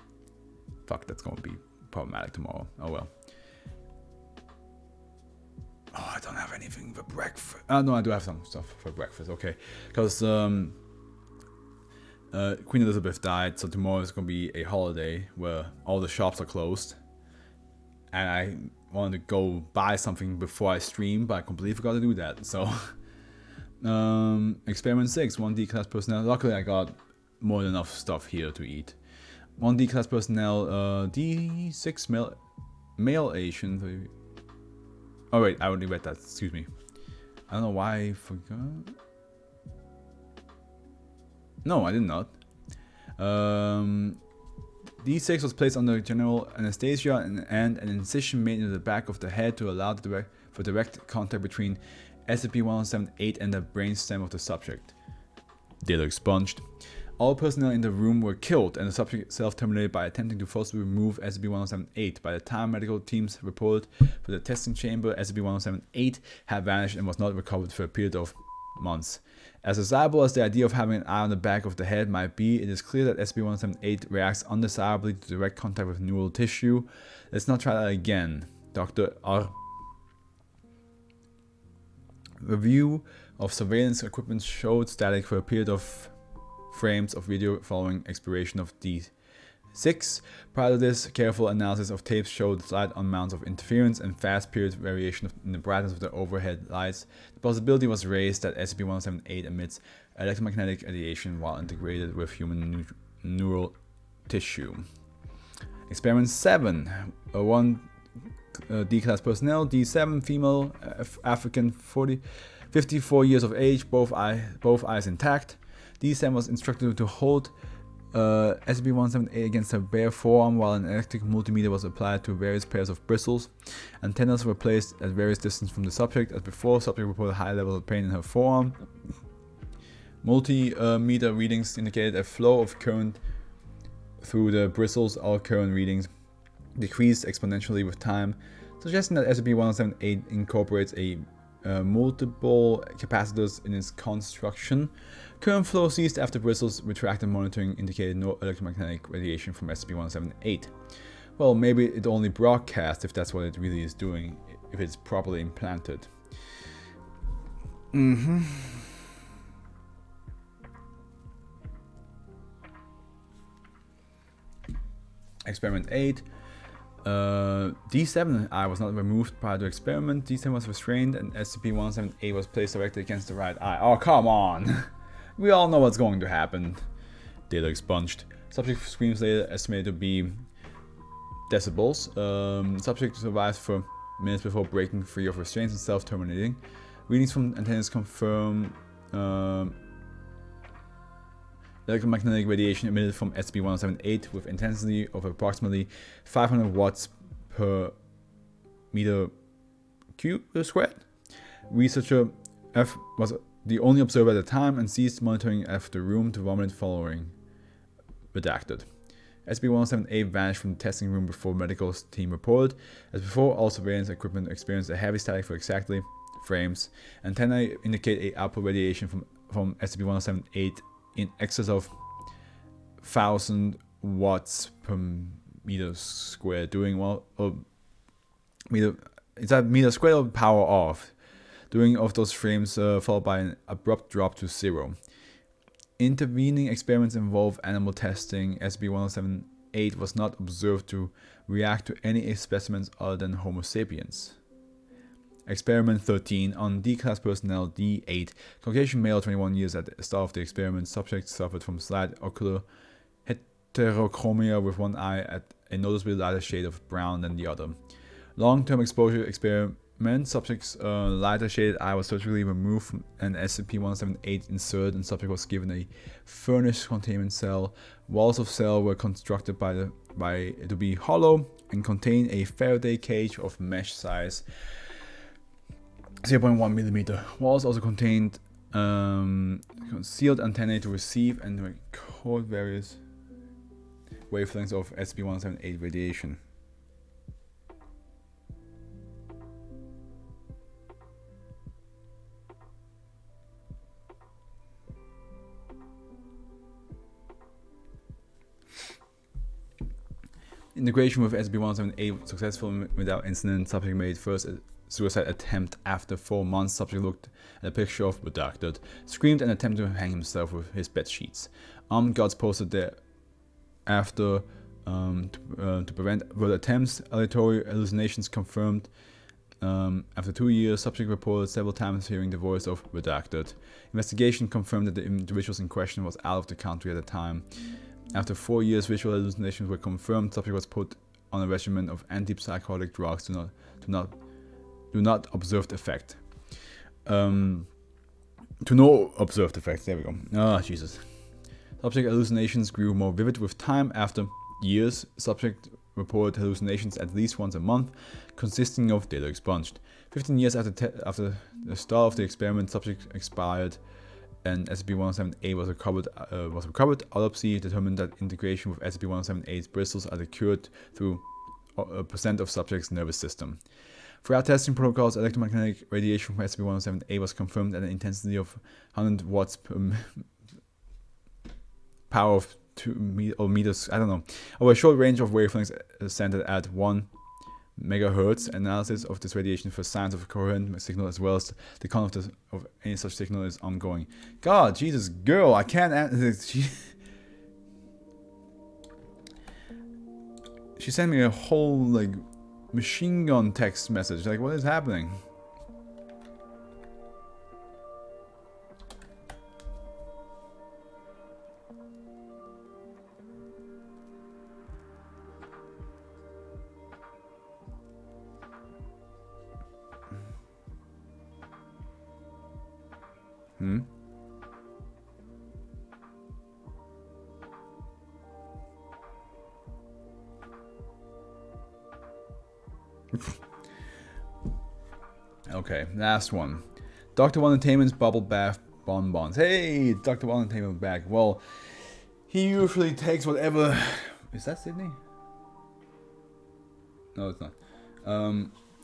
Fuck, that's gonna be problematic tomorrow. Oh well. Oh, I don't have anything for breakfast. No, I do have some stuff for breakfast. Okay. Because Queen Elizabeth died, so tomorrow is gonna be a holiday where all the shops are closed. And I wanted to go buy something before I stream, but I completely forgot to do that. So, Experiment 6, 1D class personnel. Luckily, I got more than enough stuff here to eat. One D-class personnel, D6 male Asian. Oh wait, I already read that, excuse me. I don't know why I forgot. No, I did not. D6 was placed under general anesthesia and an incision made into the back of the head to allow for direct contact between SCP-1078 and the brainstem of the subject. Data expunged. All personnel in the room were killed and the subject self-terminated by attempting to forcibly remove SCP-1078. By the time medical teams reported for the testing chamber, SCP-1078 had vanished and was not recovered for a period of months. As desirable as the idea of having an eye on the back of the head might be, it is clear that SCP-1078 reacts undesirably to direct contact with neural tissue. Let's not try that again. Dr. R. Review of surveillance equipment showed static for a period of frames of video following expiration of D6. Prior to this, careful analysis of tapes showed slight amounts of interference and fast period variation in the brightness of the overhead lights. The possibility was raised that SCP-1078 emits electromagnetic radiation while integrated with human neural tissue. Experiment 7. One D-class personnel, D7, female, African, 54 years of age, both eyes intact. D7 was instructed to hold SCP-178 against her bare forearm while an electric multimeter was applied to various pairs of bristles. Antennas were placed at various distance from the subject. As before, subject reported high levels of pain in her forearm. Multimeter readings indicated a flow of current through the bristles. All current readings decreased exponentially with time, suggesting that SCP-178 incorporates multiple capacitors in its construction. Current flow ceased after bristles retracted. Monitoring indicated no electromagnetic radiation from SCP-178. Well, maybe it only broadcasts if that's what it really is doing, if it's properly implanted. Experiment 8. D7 eye was not removed prior to experiment. D7 was restrained and SCP-178 was placed directly against the right eye. Oh, come on! We all know what's going to happen. Data expunged. Subject screams later estimated to be decibels. Subject survives for minutes before breaking free of restraints and self-terminating. Readings from antennas confirm electromagnetic radiation emitted from SCP-178 with intensity of approximately 500 watts per meter squared. Researcher F was the only observer at the time and ceased monitoring after the room to vomit following. Redacted. SCP-178 vanished from the testing room before medical team reported. As before, all surveillance equipment experienced a heavy static for exactly frames. Antennae indicate a output radiation from SCP-178 in excess of 1000 watts per meter squared, doing is that meter squared or power off? Doing of those frames followed by an abrupt drop to 0. Intervening experiments involve animal testing. SCP-178 was not observed to react to any specimens other than Homo sapiens. Experiment 13 on D-class personnel, D8. Caucasian male, 21 years. At the start of the experiment, subject suffered from slight ocular heterochromia with one eye at a noticeably lighter shade of brown than the other. Long-term exposure experiment. Subject's lighter shaded eye was surgically removed from an SCP-178 insert and subject was given a furnished containment cell. Walls of cell were constructed to be hollow and contain a Faraday cage of mesh size 0.1 millimeter. Walls also contained concealed antennae to receive and record various wavelengths of SCP-178 radiation. Integration with SCP-178 successful without incident. Subject made first suicide attempt after 4 months. Subject looked at a picture of redacted, screamed and attempted to hang himself with his bed sheets. Armed guards posted there after to prevent further attempts. Aleatory hallucinations confirmed. After 2 years, subject reported several times hearing the voice of redacted. Investigation confirmed that the individuals in question was out of the country at the time. After 4 years, visual hallucinations were confirmed. Subject was put on a regimen of antipsychotic drugs do not observed effect. To no observed effects. There we go. Ah, Jesus. Subject hallucinations grew more vivid with time. After years, subject reported hallucinations at least once a month, consisting of data expunged. 15 years after the start of the experiment, subject expired and SCP-107A was recovered. Autopsy determined that integration with SCP-107A's bristles are occurred through a percent of subject's nervous system. Throughout testing protocols, electromagnetic radiation from SCP-107A was confirmed at an intensity of 100 watts per power of 2 meters, I don't know, over a short range of wavelengths centered at 1 megahertz. Analysis of this radiation for signs of a coherent signal as well as the content of any such signal is ongoing. God, Jesus, girl, I can't. She sent me a whole like machine gun text message. Like, what is happening? Okay, last one. Dr. One Entertainment's Bubble Bath Bonbons. Hey, Dr. One Entertainment back. Well, he usually takes whatever... Is that Sydney? No, it's not.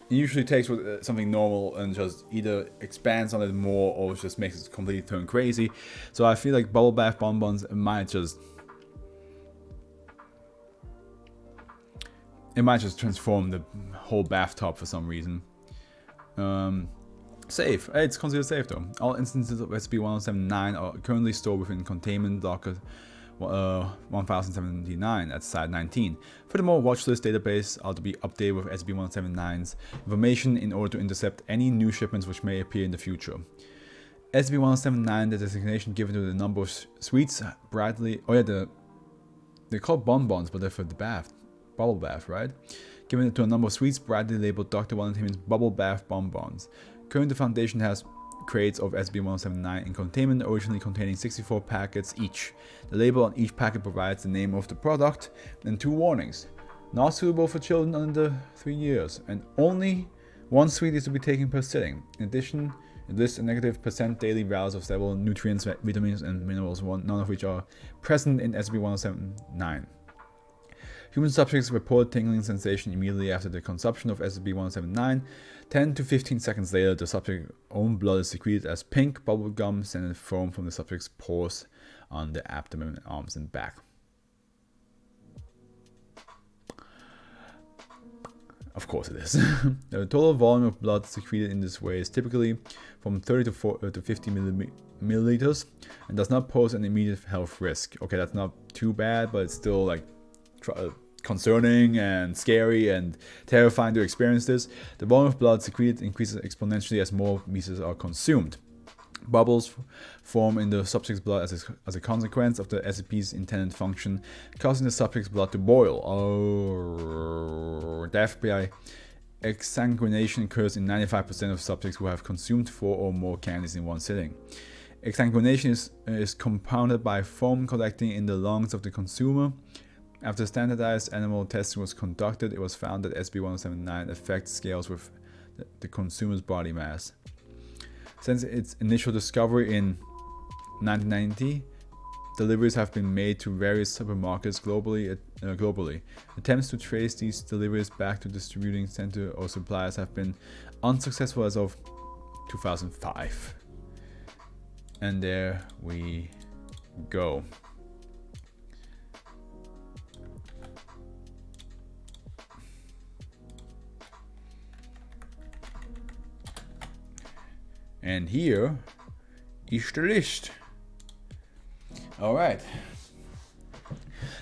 He usually takes something normal and just either expands on it more or just makes it completely turn crazy. So I feel like Bubble Bath Bonbons might just... It might just transform the whole bathtub for some reason. Safe. It's considered safe though. All instances of SCP-1079 are currently stored within containment locker 1079 at Site 19. Furthermore, watchlist database are to be updated with SCP-179's information in order to intercept any new shipments which may appear in the future. SCP-179, the designation given to the number of sweets brightly... Oh yeah, they're called bonbons, but they're for the bath. Bubble bath, right? Given it to a number of sweets brightly labeled Dr. One Entertainment's Bubble Bath Bonbons. Currently, the Foundation has crates of SCP-179 in containment, originally containing 64 packets each. The label on each packet provides the name of the product and 2 warnings. Not suitable for children under 3 years, and only 1 sweet is to be taken per sitting. In addition, it lists a negative % daily values of several nutrients, vitamins, and minerals, none of which are present in SCP-179. Human subjects report tingling sensation immediately after the consumption of SCP-179. 10 to 15 seconds later, the subject's own blood is secreted as pink bubblegum scented foam from the subject's pores on the abdomen, arms, and back. Of course it is. The total volume of blood secreted in this way is typically from 30 to 50 milliliters and does not pose an immediate health risk. Okay, that's not too bad, but it's still like concerning and scary and terrifying to experience this. The volume of blood secreted increases exponentially as more pieces are consumed. Bubbles form in the subject's blood as a consequence of the SCP's intended function, causing the subject's blood to boil. Death by exsanguination occurs in 95% of subjects who have consumed 4 or more candies in one sitting. Exsanguination is compounded by foam collecting in the lungs of the consumer. After standardized animal testing was conducted, it was found that SCP-179 affects scales with the consumer's body mass. Since its initial discovery in 1990, deliveries have been made to various supermarkets globally. Attempts to trace these deliveries back to distributing center or suppliers have been unsuccessful as of 2005. And there we go. And here is the list. Alright.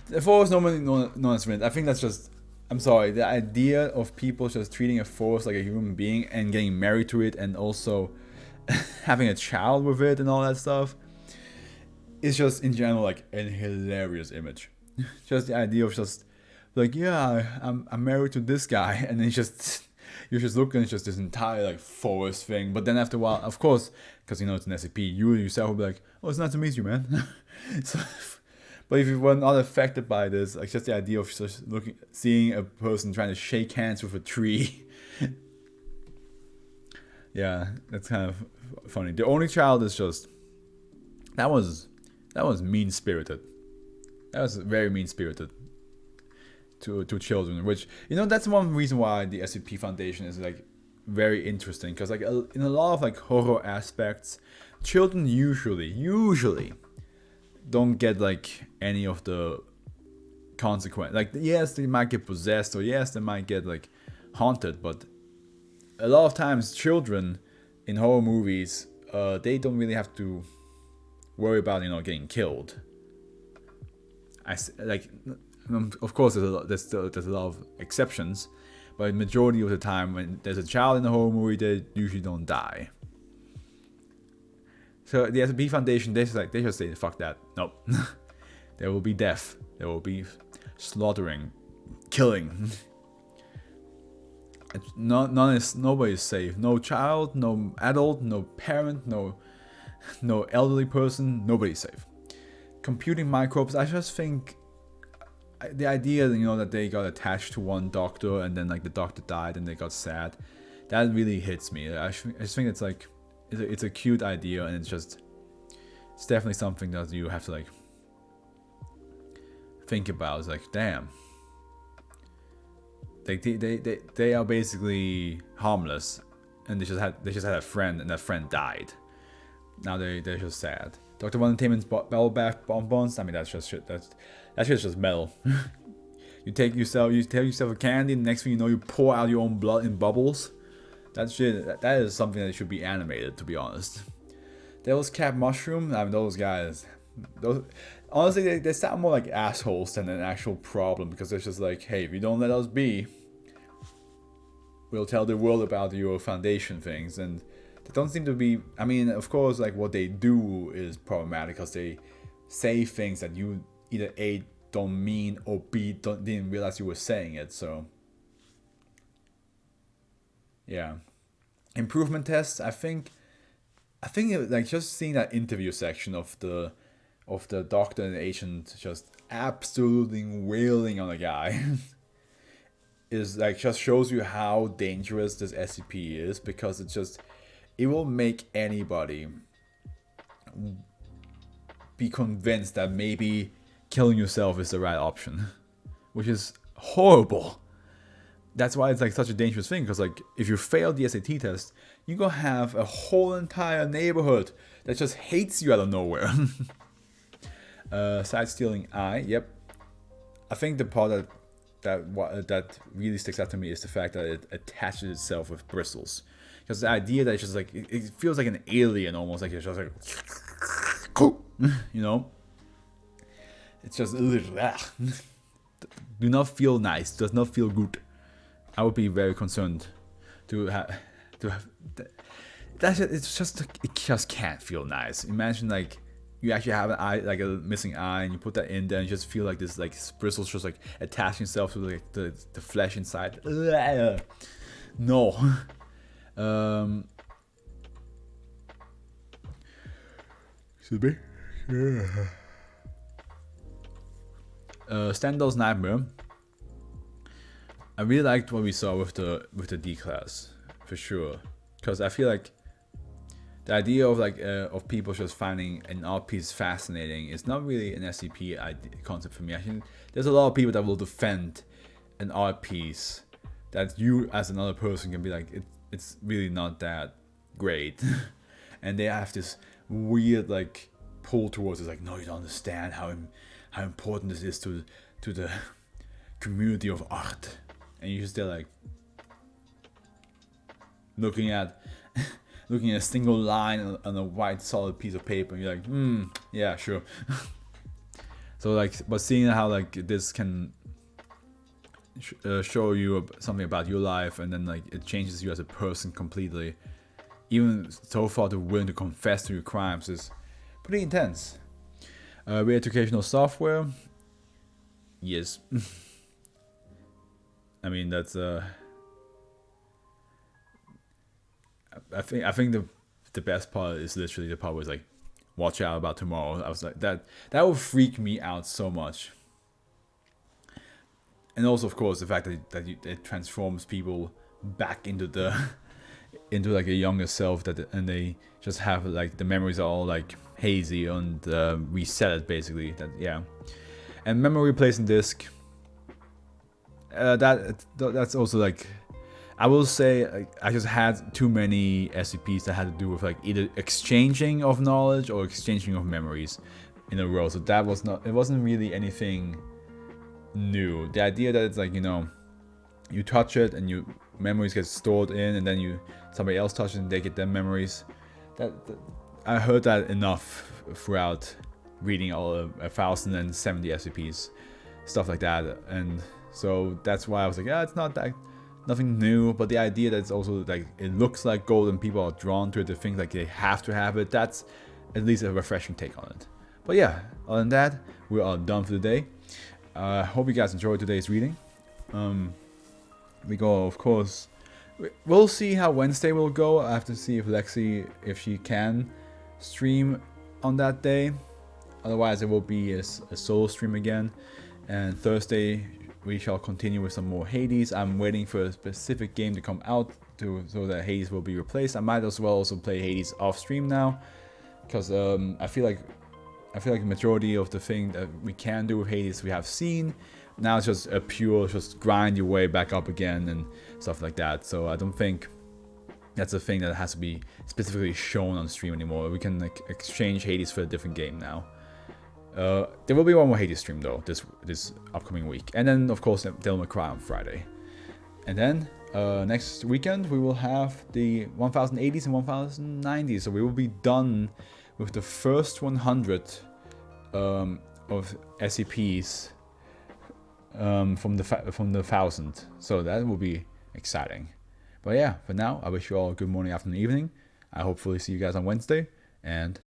The force normally known as Wind. I think that's just... I'm sorry. The idea of people just treating a force like a human being and getting married to it and also having a child with it and all that stuff. it's just in general like a hilarious image. Just the idea of just like, yeah, I'm married to this guy, and then you're just looking at just this entire like forest thing. But then after a while, of course, because you know it's an SCP, you yourself will be like, oh, it's nice to meet you, man. So, but if you were not affected by this, like just the idea of just seeing a person trying to shake hands with a tree, yeah, that's kind of funny. The only child is just that was mean spirited. That was very mean spirited to children, which, you know, that's one reason why the SCP Foundation is like very interesting, because like in a lot of like horror aspects, children usually don't get like any of the consequence. Like, yes, they might get possessed, or yes, they might get like haunted, but a lot of times children in horror movies, they don't really have to worry about, you know, getting killed. Like, of course, there's a lot of exceptions, but majority of the time when there's a child in a horror movie, they usually don't die. So the SCP Foundation, they just say, fuck that, nope. There will be death, there will be slaughtering, killing. Nobody's safe. No child, no adult, no parent, no elderly person. Nobody's safe. Computing microbes. I just think the idea, you know, that they got attached to one doctor and then like the doctor died and they got sad. That really hits me. I just think it's like it's a cute idea, and it's definitely something that you have to like think about. It's like, damn. Like they are basically harmless, and they just had a friend, and that friend died. Now they're just sad. Dr. Von Taman's bubble bath bonbons. I mean, that's just shit. That's just metal. you take yourself a candy, and the next thing you know, you pour out your own blood in bubbles. That shit. That is something that should be animated, to be honest. Devil's Cap Mushroom. I mean, those guys. Honestly, they sound more like assholes than an actual problem, because it's just like, hey, if you don't let us be, we'll tell the world about your foundation things. And they don't seem to be, I mean, of course, like what they do is problematic, because they say things that you either A, don't mean, or B, didn't realize you were saying it. So yeah, improvement tests. I think it, like, just seeing that interview section of the doctor and the agent just absolutely wailing on a guy is like, just shows you how dangerous this SCP is, because it will make anybody be convinced that maybe killing yourself is the right option, which is horrible. That's why it's like such a dangerous thing, because like if you fail the SAT test, you're gonna have a whole entire neighborhood that just hates you out of nowhere. Side stealing eye. Yep. I think the part that really sticks out to me is the fact that it attaches itself with bristles. Because the idea that it's just like, it feels like an alien almost, like it's just like, you know? It's just, do not feel nice, does not feel good. I would be very concerned to have that. It just can't feel nice. Imagine like, you actually have an eye, like a missing eye, and you put that in there, and you just feel like this, like bristles just like attaching itself to like the flesh inside. No. Should be. Stendhal's Nightmare. I really liked what we saw with the D class, for sure, because I feel like the idea of like of people just finding an art piece fascinating is not really an SCP concept for me. I think there's a lot of people that will defend an art piece that you as another person can be like, it's really not that great, and they have this weird like pull towards it, like, no, you don't understand how important this is to the community of art, and you're just there like looking at a single line on a white solid piece of paper, and you're like, yeah, sure. So like, but seeing how like this can show you something about your life, and then like it changes you as a person completely, even so far to willing to confess to your crimes, is pretty intense. Re-educational software. Yes. I mean, that's I think the best part is literally the part where it's like, watch out about tomorrow. I was like, that would freak me out so much. And also, of course, the fact that it transforms people back into the into like a younger self, and they just have like the memories are all like hazy and reset it basically. That, yeah. And memory replacement disk. That's also like, I will say, like, I just had too many SCPs that had to do with like either exchanging of knowledge or exchanging of memories in a row. So that was not, it wasn't really anything new. The idea that it's like, you know, you touch it and you memories get stored in, and then somebody else touches it and they get their memories. That I heard that enough throughout reading all 1,070 SCPs, stuff like that, and so that's why I was like, yeah, it's not that, nothing new, but the idea that it's also like, it looks like gold and people are drawn to it, they think like they have to have it, that's at least a refreshing take on it. But yeah, other than that, we are done for the day. Hope you guys enjoyed today's reading. We go, of course, we'll see how Wednesday will go. I have to see if Lexi, if she can stream on that day. Otherwise, it will be a solo stream again. And Thursday, we shall continue with some more Hades. I'm waiting for a specific game to come out so that Hades will be replaced. I might as well also play Hades off stream now, because I feel like the majority of the thing that we can do with Hades we have seen. Now it's just a pure, just grind your way back up again and stuff like that. So I don't think that's a thing that has to be specifically shown on stream anymore. We can like exchange Hades for a different game now. There will be one more Hades stream though this upcoming week, and then of course Devil May Cry on Friday, and then next weekend we will have the 1080s and 1090s. So we will be done with the first 100 of SCPs from the 1000. So that will be exciting. But yeah, for now, I wish you all a good morning, afternoon, evening. I hopefully see you guys on Wednesday, and